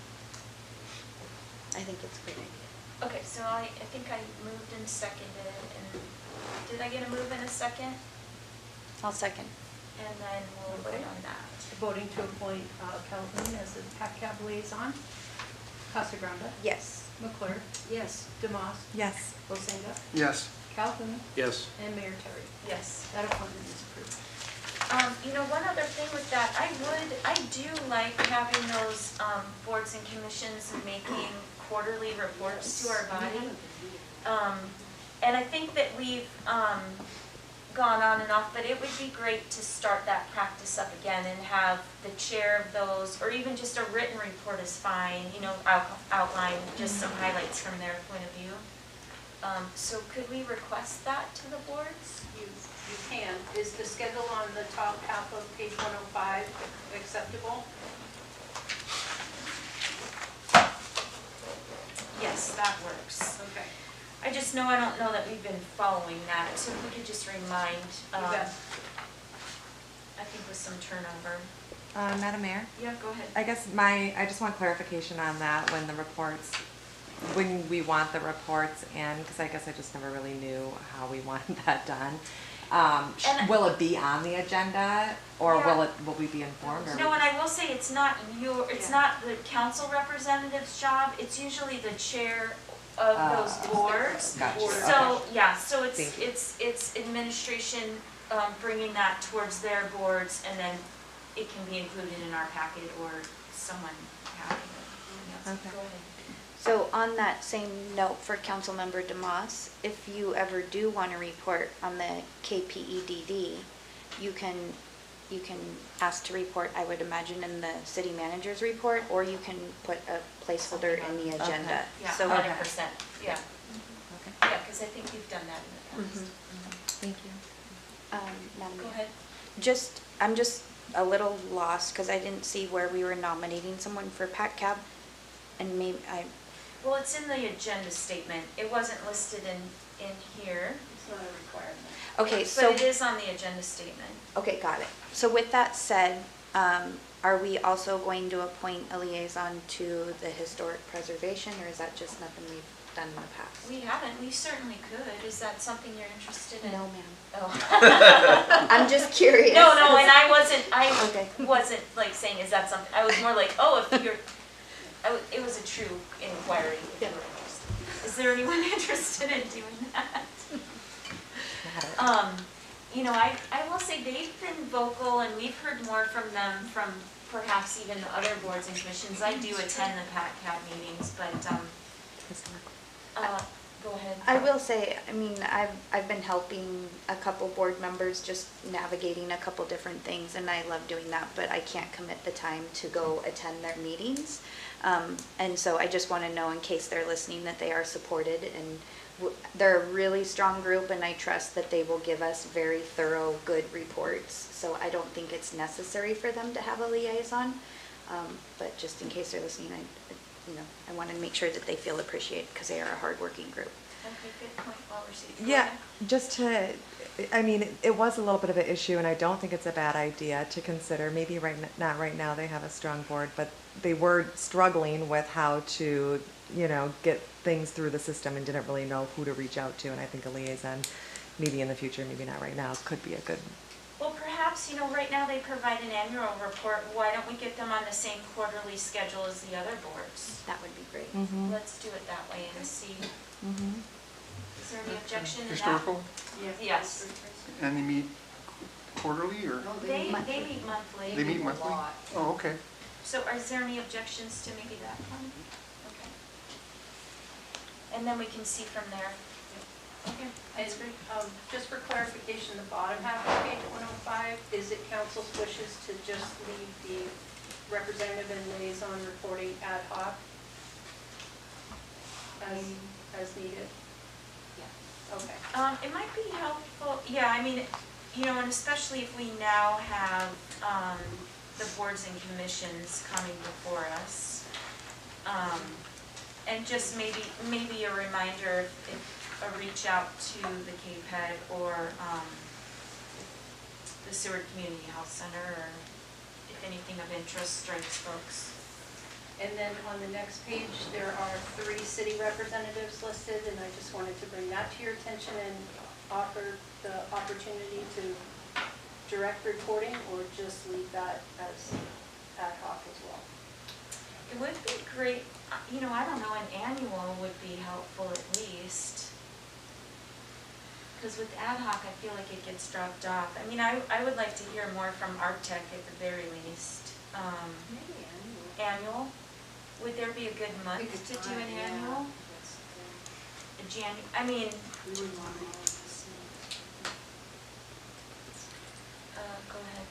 Speaker 8: I think it's a great idea.
Speaker 1: Okay, so I think I moved and seconded, and did I get a move and a second?
Speaker 8: I'll second.
Speaker 1: And then we'll vote on that.
Speaker 3: Voting to appoint Calhoun as the PACCAB liaison. Casagrande.
Speaker 8: Yes.
Speaker 3: McClure.
Speaker 16: Yes.
Speaker 3: Demas.
Speaker 9: Yes.
Speaker 3: Osenga.
Speaker 4: Yes.
Speaker 3: Calhoun.
Speaker 10: Yes.
Speaker 3: And Mayor Terry.
Speaker 1: Yes.
Speaker 3: That appointment is approved.
Speaker 1: You know, one other thing with that, I do like having those, boards and commissions making quarterly reports to our body. And I think that we've, gone on and off, but it would be great to start that practice up again and have the chair of those, or even just a written report is fine, you know, outline just some highlights from their point of view. So could we request that to the boards?
Speaker 3: You can. Is the schedule on the top half of page 105 acceptable?
Speaker 1: Yes, that works.
Speaker 3: Okay.
Speaker 1: I just know, I don't know that we've been following that, so if we could just remind,
Speaker 3: You bet.
Speaker 1: I think with some turnover.
Speaker 9: Madam Mayor?
Speaker 1: Yeah, go ahead.
Speaker 9: I guess I just want clarification on that when we want the reports in, because I guess I just never really knew how we wanted that done. Will it be on the agenda, or
Speaker 1: Yeah.
Speaker 9: will we be informed? Or
Speaker 1: No, and I will say it's not not the council representative's job, it's usually the chair of those boards.
Speaker 9: Gotcha.
Speaker 1: So, yeah, so
Speaker 9: Thank you.
Speaker 1: it's administration, bringing that towards their boards, and then it can be included in our packet or someone having it. Yes,
Speaker 9: Okay.
Speaker 1: go ahead.
Speaker 8: So on that same note for Councilmember Demas, if you ever do want to report on the KPEDD, you can ask to report, I would imagine, in the city manager's report, or you can put a placeholder in the agenda.
Speaker 1: Yeah,
Speaker 8: So
Speaker 1: 100%, yeah.
Speaker 9: Okay.
Speaker 1: Yeah, because I think you've done that in the past.
Speaker 9: Thank you.
Speaker 8: Madam
Speaker 1: Go
Speaker 8: Mayor.
Speaker 1: ahead.
Speaker 8: I'm just a little lost because I didn't see where we were nominating someone for PACCAB, and maybe
Speaker 1: Well, it's in the agenda statement. It wasn't listed in here.
Speaker 3: It's not a requirement.
Speaker 8: Okay, so.
Speaker 1: But it is on the agenda statement.
Speaker 8: Okay, got it. So with that said, are we also going to appoint a liaison to the historic preservation, or is that just nothing we've done in the past?
Speaker 1: We haven't. We certainly could. Is that something you're interested in?
Speaker 8: No, ma'am.
Speaker 1: Oh.
Speaker 8: I'm just curious.
Speaker 1: No, and I
Speaker 8: Okay.
Speaker 1: wasn't like saying, is that something, I was more like, oh, if you're, it was a true inquiry if you were interested. Is there anyone interested in doing that? You know, I will say they've been vocal, and we've heard more from them from perhaps even the other boards and commissions. I do attend the PACCAB meetings, but, go ahead.
Speaker 8: I will say, I mean, I've been helping a couple board members just navigating a couple different things, and I love doing that, but I can't commit the time to go attend their meetings. And so I just want to know, in case they're listening, that they are supported, and they're a really strong group, and I trust that they will give us very thorough, good reports. So I don't think it's necessary for them to have a liaison, but just in case they're listening, I want to make sure that they feel appreciated, because they are a hardworking group.
Speaker 1: Okay, good point, well received.
Speaker 9: Yeah, it was a little bit of an issue, and I don't think it's a bad idea to consider. Maybe not right now, they have a strong board, but they were struggling with how to, get things through the system and didn't really know who to reach out to. And I think a liaison, maybe in the future, maybe not right now, could be a good.
Speaker 1: Well, perhaps, right now they provide an annual report. Why don't we get them on the same quarterly schedule as the other boards?
Speaker 8: That would be great.
Speaker 9: Mm-hmm.
Speaker 1: Let's do it that way and see.
Speaker 9: Mm-hmm.
Speaker 1: Is there any objection to that?
Speaker 4: Historical,
Speaker 1: Yes.
Speaker 4: and they meet quarterly, or?
Speaker 16: No,
Speaker 1: They meet
Speaker 16: monthly.
Speaker 1: monthly.
Speaker 4: They meet monthly? Oh, okay.
Speaker 1: So is there any objections to maybe that one? Okay. And then we can see from there. Okay, that's great.
Speaker 3: Just for clarification, the bottom half of page 105, is it council's wishes to just leave the representative and liaison reporting ad hoc as needed? Yeah, okay.
Speaker 1: It might be helpful, yeah, I mean, you know, and especially if we now have, the boards and commissions coming before us. And just maybe a reminder, if a reach out to the KPEG or, the Seward Community Health Center, or if anything of interest strikes folks.
Speaker 3: And then on the next page, there are 3 city representatives listed, and I just wanted to bring that to your attention and offer the opportunity to direct reporting, or just leave that as ad hoc as well.
Speaker 1: It would be great, you know, I don't know, an annual would be helpful at least. Because with ad hoc, I feel like it gets dropped off. I mean, I would like to hear more from ArcTech at the very least.
Speaker 3: Maybe annual.
Speaker 1: Annual? Would there be a good month to do an annual? I mean, go ahead.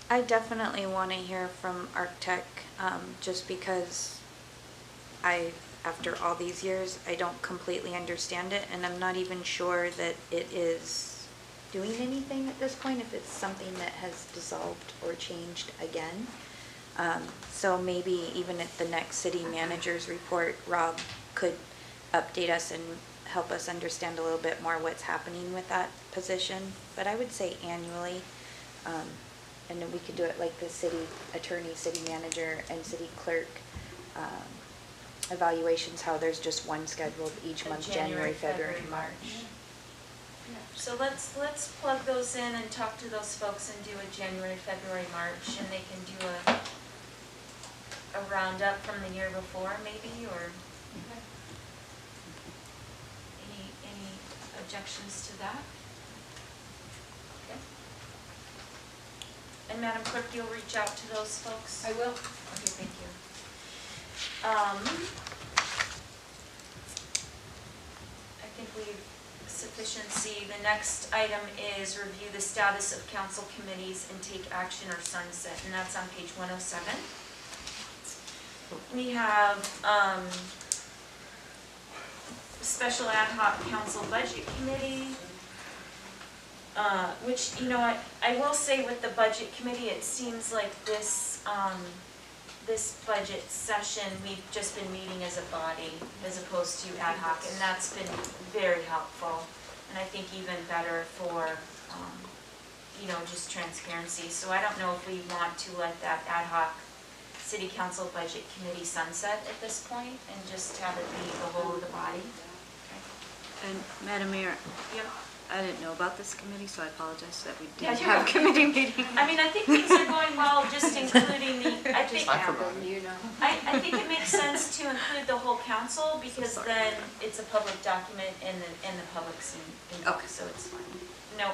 Speaker 8: I definitely want to hear from ArcTech, just because after all these years, I don't completely understand it, and I'm not even sure that it is doing anything at this point, if it's something that has dissolved or changed again. So maybe even at the next city manager's report, Rob could update us and help us understand a little bit more what's happening with that position. But I would say annually, and then we could do it like the city attorney, city manager, and city clerk evaluations, how there's just one scheduled each month, January, February, March.
Speaker 1: So let's plug those in and talk to those folks and do a January, February, March, and they can do a roundup from the year before maybe, or any objections to that? Okay. And Madam Clerk, you'll reach out to those folks?
Speaker 3: I will.
Speaker 1: Okay, thank you. I think we've sufficiency. The next item is review the status of council committees and take action or sunset, and that's on page 107. We have special ad hoc council budget committee, which, you know, I will say with the budget committee, it seems like this this budget session, we've just been meeting as a body as opposed to ad hoc, and that's been very helpful. And I think even better for, you know, just transparency. So I don't know if we want to let that ad hoc city council budget committee sunset at this point and just have it be the whole of the body. Okay.
Speaker 5: And Madam Mayor,
Speaker 1: Yep.
Speaker 5: I didn't know about this committee, so I apologize that we
Speaker 1: Yeah,
Speaker 5: didn't
Speaker 1: you're
Speaker 5: have a
Speaker 1: okay.
Speaker 5: committee meeting.
Speaker 1: I mean, I think things are going well, just including the, I think,
Speaker 4: I forgot.
Speaker 16: You know.
Speaker 1: I think it makes sense to include the whole council, because then it's a public document and the public's in,
Speaker 5: Okay.
Speaker 1: so it's fine. No,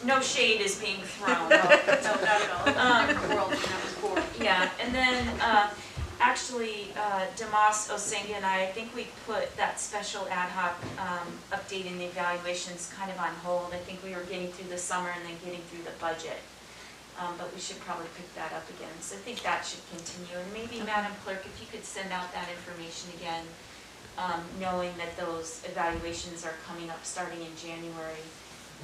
Speaker 1: no shade is being thrown.
Speaker 3: No, not at all.
Speaker 1: Um,
Speaker 3: World, and that was boring.
Speaker 1: Yeah, and then, actually, Damas, Osenga, and I think we put that special ad hoc, updating the evaluations kind of on hold. I think we were getting through the summer and then getting through the budget. But we should probably pick that up again. So I think that should continue. And maybe, Madam Clerk, if you could send out that information again, knowing that those evaluations are coming up starting in January,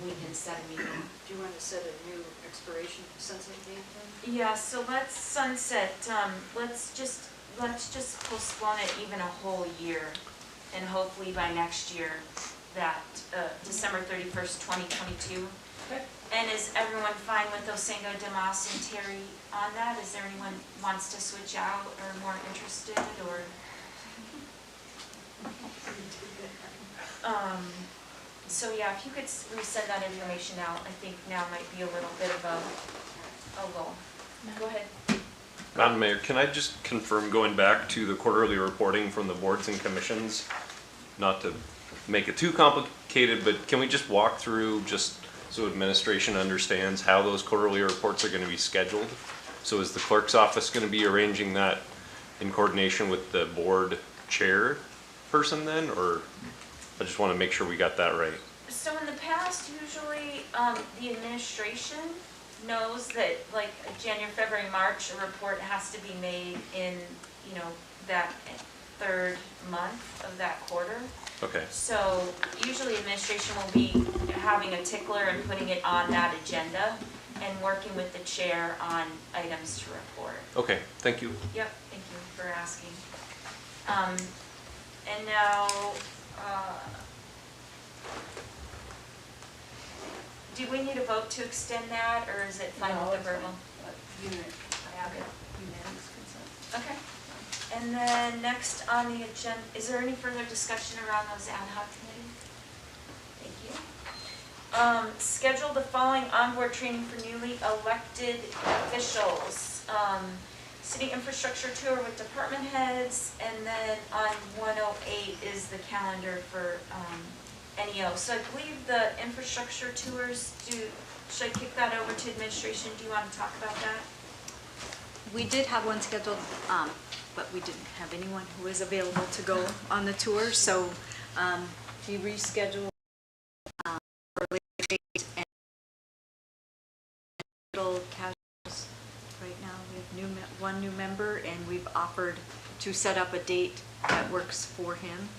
Speaker 1: we can set a meeting.
Speaker 16: Do you want to set a new expiration sunset date then?
Speaker 1: Yeah, so let's sunset, let's just postpone it even a whole year. And hopefully by next year, that, December 31st, 2022.
Speaker 3: Okay.
Speaker 1: And is everyone fine with Osenga, Damas, and Terry on that? Is there anyone wants to switch out or more interested, or? So yeah, if you could resend that information out, I think now might be a little bit of a lull. Go ahead.
Speaker 2: Madam Mayor, can I just confirm, going back to the quarterly reporting from the boards and commissions, not to make it too complicated, but can we just walk through, just so administration understands how those quarterly reports are going to be scheduled? So is the clerk's office going to be arranging that in coordination with the board chair person then, or I just want to make sure we got that right?
Speaker 1: So in the past, usually the administration knows that like January, February, March, a report has to be made in, you know, that third month of that quarter.
Speaker 2: Okay.
Speaker 1: So usually administration will be having a tickler and putting it on that agenda and working with the chair on items to report.
Speaker 2: Okay, thank you.
Speaker 1: Yep, thank you for asking. And now, do we need a vote to extend that, or is it fine
Speaker 3: No,
Speaker 1: with
Speaker 3: it's
Speaker 1: the verbal?
Speaker 3: I have it, unanimous consent.
Speaker 1: Okay. And then next on the agenda, is there any further discussion around those ad hoc committees? Thank you. Schedule the following onboard training for newly elected officials. City infrastructure tour with department heads, and then on 108 is the calendar for NEO. So I believe the infrastructure tours, should I kick that over to administration? Do you want to talk about that?
Speaker 5: We did have one scheduled, but we didn't have anyone who was available to go on the tour, so we rescheduled for a later date and little casuals. Right now, we have one new member, and we've offered to set up a date that works for him.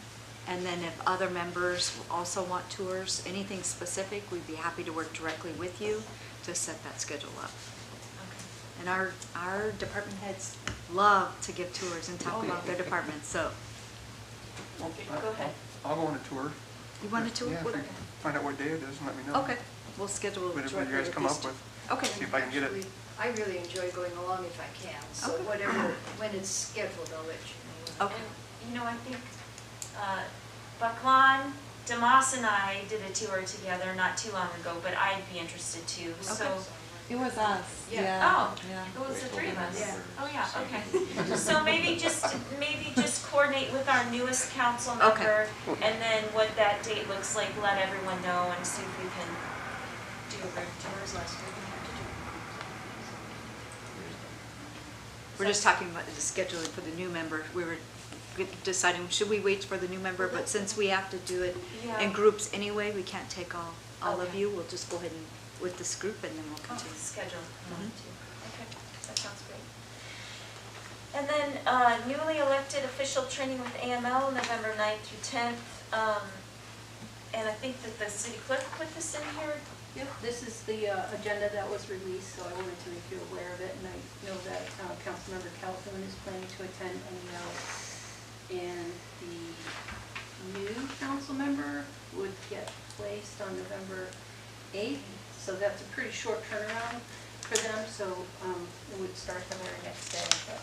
Speaker 5: And then if other members also want tours, anything specific, we'd be happy to work directly with you to set that schedule up. And our department heads love to give tours and talk about their departments, so.
Speaker 1: Go ahead.
Speaker 4: I'll go on a tour.
Speaker 5: You want a tour?
Speaker 4: Yeah,
Speaker 5: What-
Speaker 4: find out what day it is and let me know.
Speaker 5: Okay, we'll schedule it
Speaker 4: Whatever you
Speaker 5: directly
Speaker 4: guys
Speaker 5: with
Speaker 4: come
Speaker 5: these
Speaker 4: up
Speaker 5: two.
Speaker 4: with.
Speaker 5: Okay.
Speaker 4: See if I can get it.
Speaker 16: I really enjoy going along if I can, so
Speaker 5: Okay.
Speaker 16: whatever, when it's scheduled, I'll let you know.
Speaker 5: Okay.
Speaker 1: And, you know, I think Baklan, Demas and I did a tour together not too long ago, but I'd be interested too, so.
Speaker 9: It was us.
Speaker 1: Yeah. Oh, it was the three of us.
Speaker 16: Yeah.
Speaker 1: Oh, yeah, okay. So maybe just coordinate with our newest council
Speaker 5: Okay.
Speaker 1: member, and then what that date looks like, let everyone know, and see if we can do group tours last week.
Speaker 5: We're just talking about the scheduling for the new member. We were deciding, should we wait for the new member? But since we have to do it
Speaker 1: Yeah.
Speaker 5: in groups anyway, we can't take all of
Speaker 1: Okay.
Speaker 5: you. We'll just go ahead and, with this group, and then we'll
Speaker 1: Oh,
Speaker 5: continue.
Speaker 1: schedule.
Speaker 5: Mhm.
Speaker 1: Okay, that sounds great. And then newly elected official training with AML, November 9th through 10th. And I think that the city clerk put this in here.
Speaker 3: Yep, this is the agenda that was released, so I wanted to make you aware of it, and I know that Councilmember Calhoun is planning to attend NEO, and the new council member would get placed on November 8th, so that's a pretty short turnaround for them, so it would start the very next day, but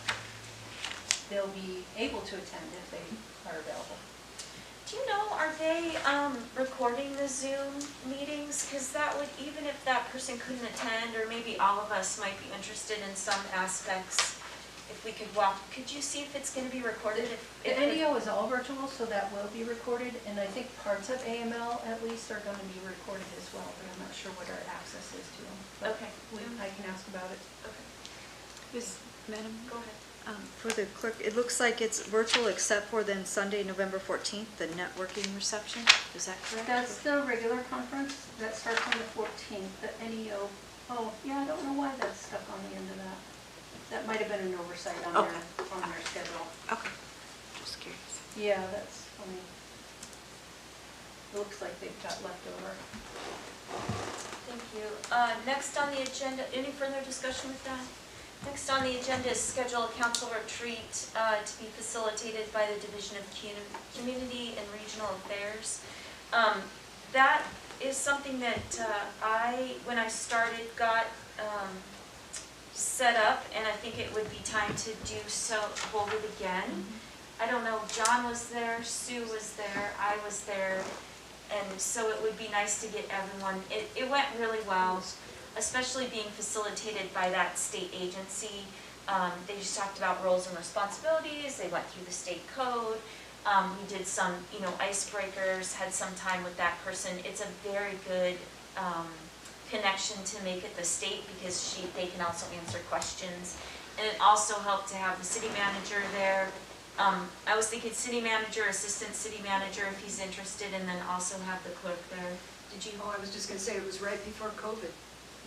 Speaker 3: they'll be able to attend if they are available.
Speaker 1: Do you know, are they recording the Zoom meetings? Because that would, even if that person couldn't attend, or maybe all of us might be interested in some aspects, if we could could you see if it's going to be recorded?
Speaker 3: The NEO is all virtual, so that will be recorded, and I think parts of AML at least are going to be recorded as well, but I'm not sure what our access is to them. But
Speaker 1: Okay.
Speaker 3: I can ask about it.
Speaker 1: Okay.
Speaker 5: Madam?
Speaker 1: Go ahead.
Speaker 5: For the clerk, it looks like it's virtual except for then Sunday, November 14th, the networking reception. Is that correct?
Speaker 3: That's the regular conference that starts on the 14th, the NEO. Oh, yeah, I don't know why that's stuck on the end of that. That might have been an oversight on their schedule.
Speaker 5: Okay, just curious.
Speaker 3: Yeah, that's funny. It looks like they've got leftover.
Speaker 1: Thank you. Next on the agenda, any further discussion with that? Next on the agenda is schedule a council retreat to be facilitated by the Division of Community and Regional Affairs. That is something that when I started, got set up, and I think it would be time to hold it again. I don't know, John was there, Sue was there, I was there, and so it would be nice to get everyone. It went really well, especially being facilitated by that state agency. They just talked about roles and responsibilities. They went through the state code. We did some, icebreakers, had some time with that person. It's a very good connection to make at the state because they can also answer questions. And it also helped to have the city manager there. I was thinking city manager, assistant city manager if he's interested, and then also have the clerk there. Did you?
Speaker 16: Oh, I was just gonna say, it was right before COVID.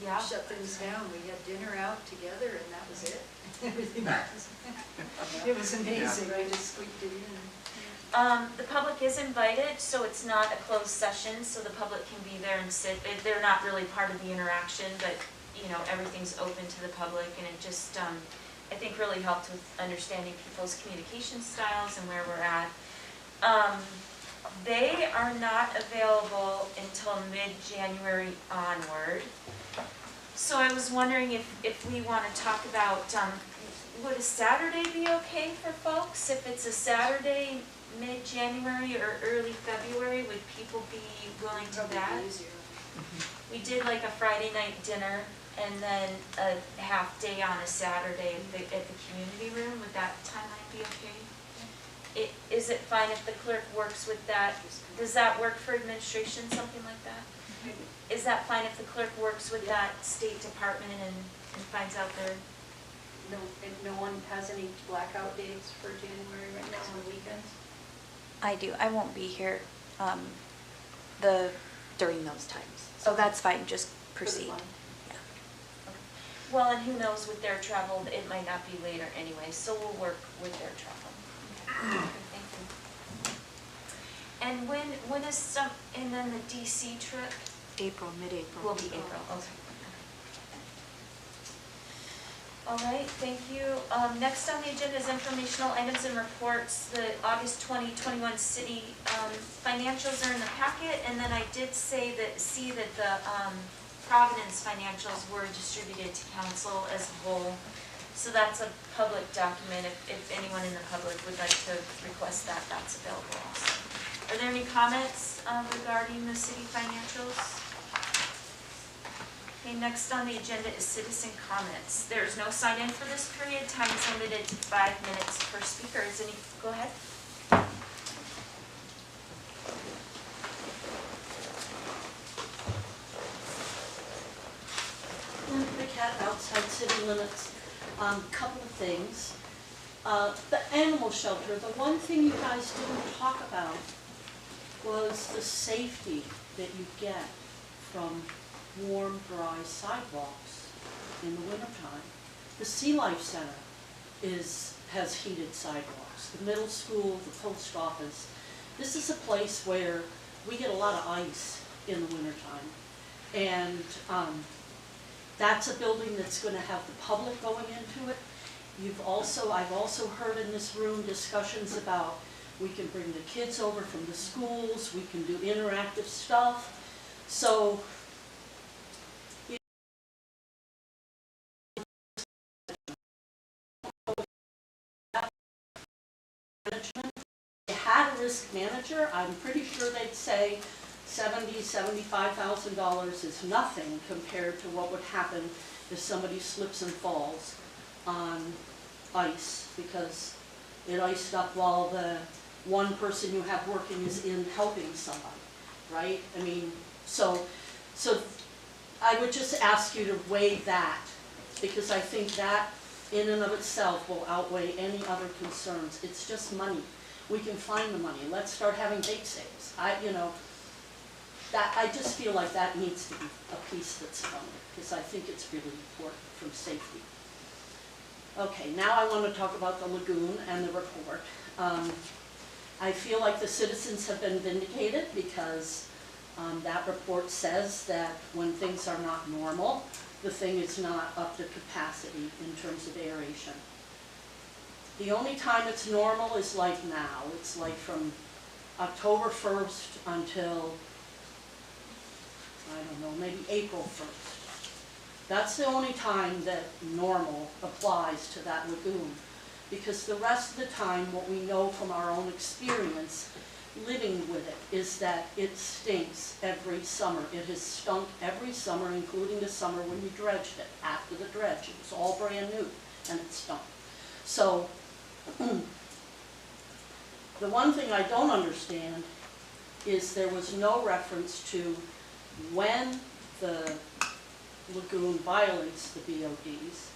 Speaker 1: Yeah.
Speaker 16: shut things down. We had dinner out together and that was it. Everything was, it was amazing. I just squeaked it in.
Speaker 1: The public is invited, so it's not a closed session, so the public can be there and sit. They're not really part of the interaction, but, you know, everything's open to the public, and it just, I think really helped with understanding people's communication styles and where we're at. They are not available until mid-January onward. So I was wondering if we want to talk about, would a Saturday be okay for folks? If it's a Saturday, mid-January or early February, would people be willing to that? We did like a Friday night dinner and then a half day on a Saturday at the community room. Would that timeline be okay? Is it fine if the clerk works with that? Does that work for administration, something like that? Is that fine if the clerk works with that State Department and finds out their...
Speaker 3: No one has any blackout dates for January right now on the weekends?
Speaker 8: I do. I won't be here during those times. So that's fine, just proceed. Yeah.
Speaker 1: Well, and who knows with their travel, it might not be later anyway, so we'll work with their travel. Okay, thank you. And when is and then the DC trip?
Speaker 5: April, mid-April.
Speaker 1: Will be April, okay. All right, thank you. Next on the agenda is informational items and reports. The August 2021 city financials are in the packet, and then I did see that the Providence financials were distributed to council as a whole. So that's a public document. If anyone in the public would like to request that, that's available also. Are there any comments regarding the city financials? Okay, next on the agenda is citizen comments. There's no sign-in for this period. Time is limited to 5 minutes per speaker. Is any, go ahead.
Speaker 18: The cat outside city limits. Couple of things. The animal shelter, the one thing you guys didn't talk about was the safety that you get from warm, dry sidewalks in the wintertime. The Sea Life Center has heated sidewalks. The middle school, the post office. This is a place where we get a lot of ice in the wintertime. And that's a building that's going to have the public going into it. I've also heard in this room discussions about we can bring the kids over from the schools, we can do interactive stuff. So, you had a risk manager, I'm pretty sure they'd say $75,000 is nothing compared to what would happen if somebody slips and falls on ice because it iced up while the one person you have working is in helping somebody, right? I mean, so I would just ask you to weigh that because I think that in and of itself will outweigh any other concerns. It's just money. We can find the money. Let's start having bake sales. I just feel like that needs to be a piece that's funded because I think it's really important from safety. Okay, now I want to talk about the lagoon and the report. I feel like the citizens have been vindicated because that report says that when things are not normal, the thing is not up to capacity in terms of aeration. The only time it's normal is like now. It's like from October 1st until, I don't know, maybe April 1st. That's the only time that normal applies to that lagoon. Because the rest of the time, what we know from our own experience living with it is that it stinks every summer. It has stunk every summer, including the summer when you dredged it. After the dredge, it was all brand new and it stunk. So, the one thing I don't understand is there was no reference to when the lagoon violates the BODs.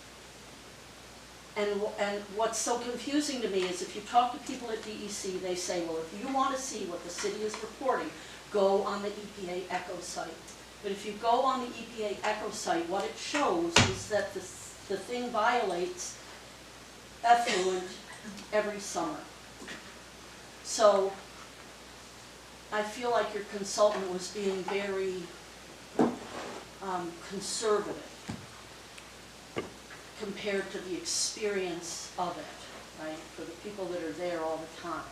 Speaker 18: And what's so confusing to me is if you talk to people at DEC, they say, well, if you want to see what the city is reporting, go on the EPA ECHO site. But if you go on the EPA Echo site, what it shows is that the thing violates effluent every summer. So I feel like your consultant was being very conservative compared to the experience of it, right, for the people that are there all the time.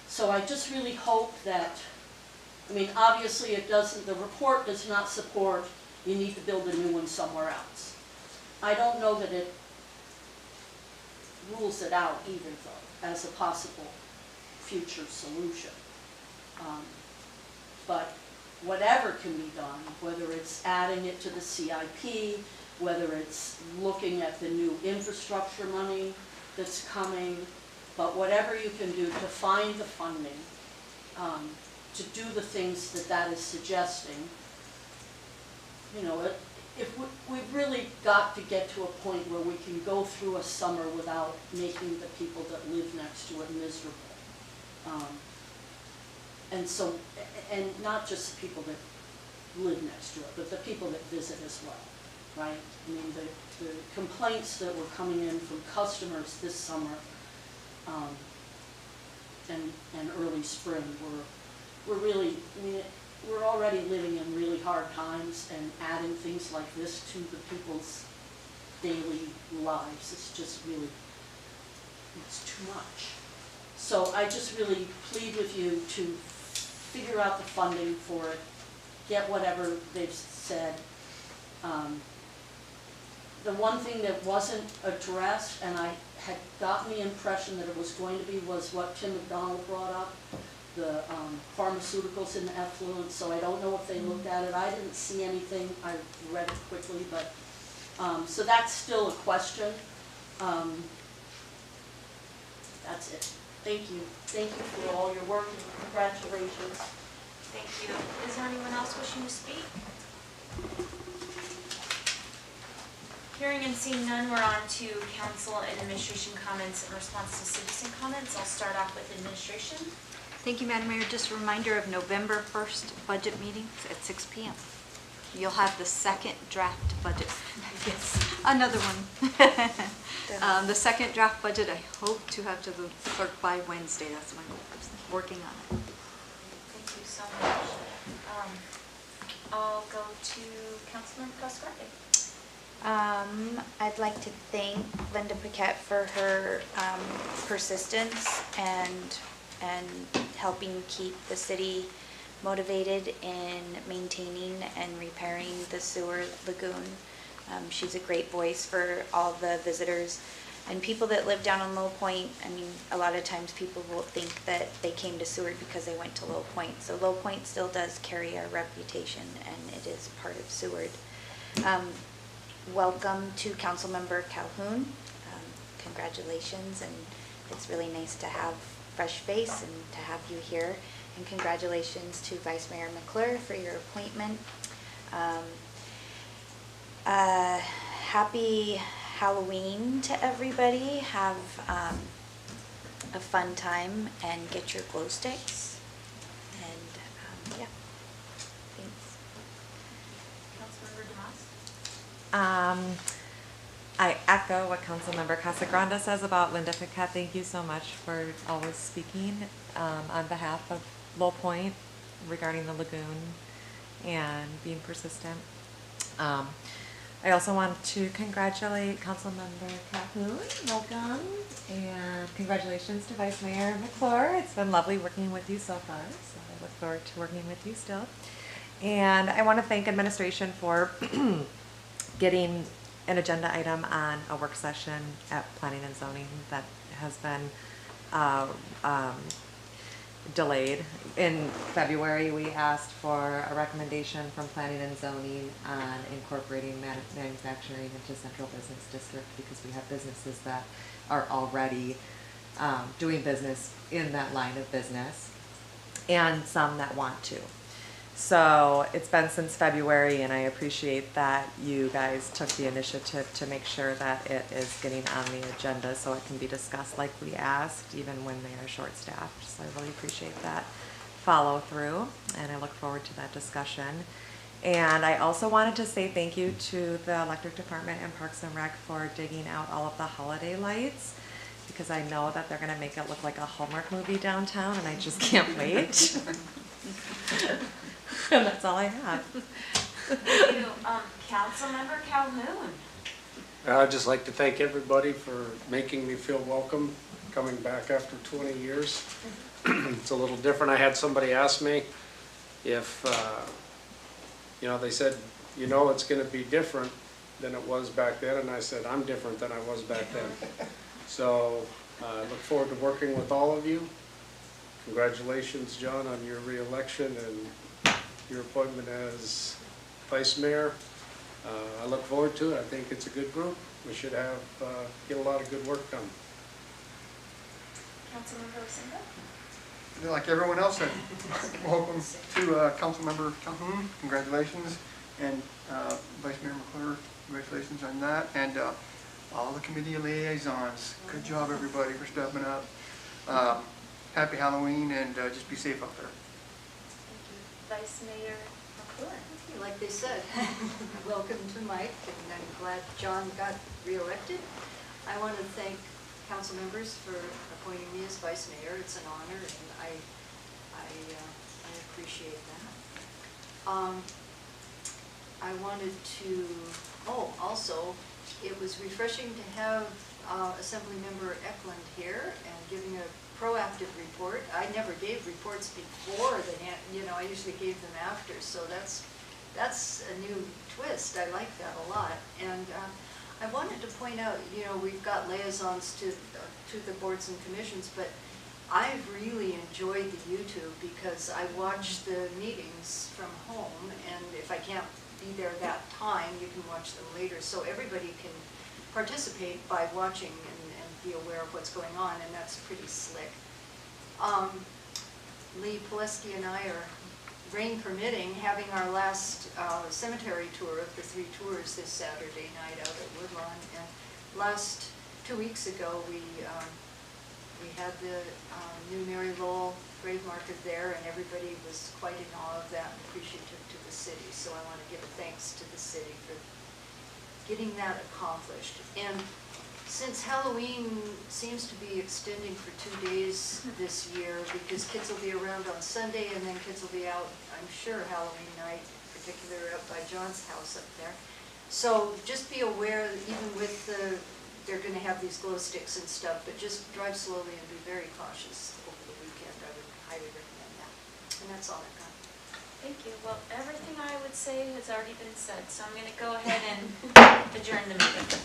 Speaker 18: So I just really hope that, I mean, obviously it doesn't, the report does not support you need to build a new one somewhere else. I don't know that it rules it out either, though, as a possible future solution. But whatever can be done, whether it's adding it to the CIP, whether it's looking at the new infrastructure money that's coming, but whatever you can do to find the funding, to do the things that that is suggesting, you know, if we've really got to get to a point where we can go through a summer without making the people that live next to it miserable. And so, and not just the people that live next to it, but the people that visit as well, right? I mean, the complaints that were coming in from customers this summer and early spring were really, I mean, we're already living in really hard times, and adding things like this to the people's daily lives is just really, it's too much. So I just really plead with you to figure out the funding for it, get whatever they've said. The one thing that wasn't addressed, and I had gotten the impression that it was going to be, was what Tim McDonald brought up, the pharmaceuticals in the effluent, so I don't know if they looked at it. I didn't see anything. I read it quickly, but, so that's still a question. That's it. Thank you. Thank you for all your work, and congratulations.
Speaker 1: Thank you. Is there anyone else wishing to speak? Hearing and seeing none, we're on to council and administration comments in response to citizen comments. I'll start off with administration.
Speaker 5: Thank you, Madam Mayor. Just a reminder of November 1st budget meetings at 6 p.m. You'll have the second draft budget. Yes, another one. The second draft budget, I hope to have to the clerk by Wednesday. That's my goal. Working on it.
Speaker 1: Thank you so much. I'll go to Councilmember Cascarde.
Speaker 8: I'd like to thank Linda Paquette for her persistence and helping keep the city motivated in maintaining and repairing the sewer lagoon. She's a great voice for all the visitors and people that live down on Low Point. I mean, a lot of times people will think that they came to Seward because they went to Low Point. So Low Point still does carry a reputation, and it is part of Seward. Welcome to Councilmember Calhoun. Congratulations, and it's really nice to have fresh face and to have you here. And congratulations to Vice Mayor McClure for your appointment. Happy Halloween to everybody. Have a fun time and get your glow sticks. And yeah, thanks.
Speaker 1: Councilmember DeMoss.
Speaker 9: I echo what Councilmember Casagrande says about Linda Paquette. Thank you so much for always speaking on behalf of Low Point regarding the lagoon and being persistent. I also want to congratulate Councilmember Calhoun. Welcome. And congratulations to Vice Mayor McClure. It's been lovely working with you so far, so I look forward to working with you still. And I want to thank administration for getting an agenda item on a work session at Planning and Zoning that has been delayed. In February, we asked for a recommendation from Planning and Zoning on incorporating manufacturing into Central Business District because we have businesses that are already doing business in that line of business and some that want to. So it's been since February, and I appreciate that you guys took the initiative to make sure that it is getting on the agenda so it can be discussed like we asked, even when they are short-staffed. So I really appreciate that follow through, and I look forward to that discussion. And I also wanted to say thank you to the electric department and Parks and Rec for digging out all of the holiday lights, because I know that they're gonna make it look like a Hallmark movie downtown, and I just can't wait. And that's all I have.
Speaker 1: Thank you. Councilmember Calhoun.
Speaker 10: I'd just like to thank everybody for making me feel welcome, coming back after 20 years. It's a little different. I had somebody ask me if, you know, they said, you know, it's going to be different than it was back then, and I said, I'm different than I was back then. So I look forward to working with all of you. Congratulations, John, on your re-election and your appointment as vice mayor. I look forward to it. I think it's a good group. We should have, get a lot of good work done.
Speaker 1: Councilmember Osenga?
Speaker 4: Like everyone else said, welcome to Councilmember Calhoun, congratulations, and Vice Mayor McClure, congratulations on that, and all the committee liaisons, good job everybody for stepping up. Happy Halloween, and just be safe out there.
Speaker 1: Thank you. Vice Mayor McClure.
Speaker 16: Like they said, welcome to Mike, and I'm glad John got reelected. I want to thank council members for appointing me as vice mayor. It's an honor, and I appreciate that. I wanted to, also, it was refreshing to have Assemblymember Eklund here and giving a proactive report. I never gave reports before I usually gave them after, so that's a new twist. I like that a lot. And I wanted to point out, we've got liaisons to the boards and commissions, but I've really enjoyed the YouTube because I watch the meetings from home, and if I can't be there that time, you can watch them later. So everybody can participate by watching and be aware of what's going on, and that's pretty slick. Lee Pileski and I are, rain permitting, having our last cemetery tour of the 3 tours this Saturday night out at Woodlawn. And last 2 weeks ago, we had the new Mary Lowell grave marker there, and everybody was quite in awe of that and appreciative to the city. So I want to give a thanks to the city for getting that accomplished. And since Halloween seems to be extending for 2 days this year, because kids will be around on Sunday and then kids will be out, I'm sure, Halloween night, particularly up by John's house up there. So just be aware that even with they're going to have these glow sticks and stuff, but just drive slowly and be very cautious over the weekend. I would highly recommend that. And that's all I've got.
Speaker 1: Thank you. Well, everything I would say has already been said, so I'm going to go ahead and adjourn the meeting.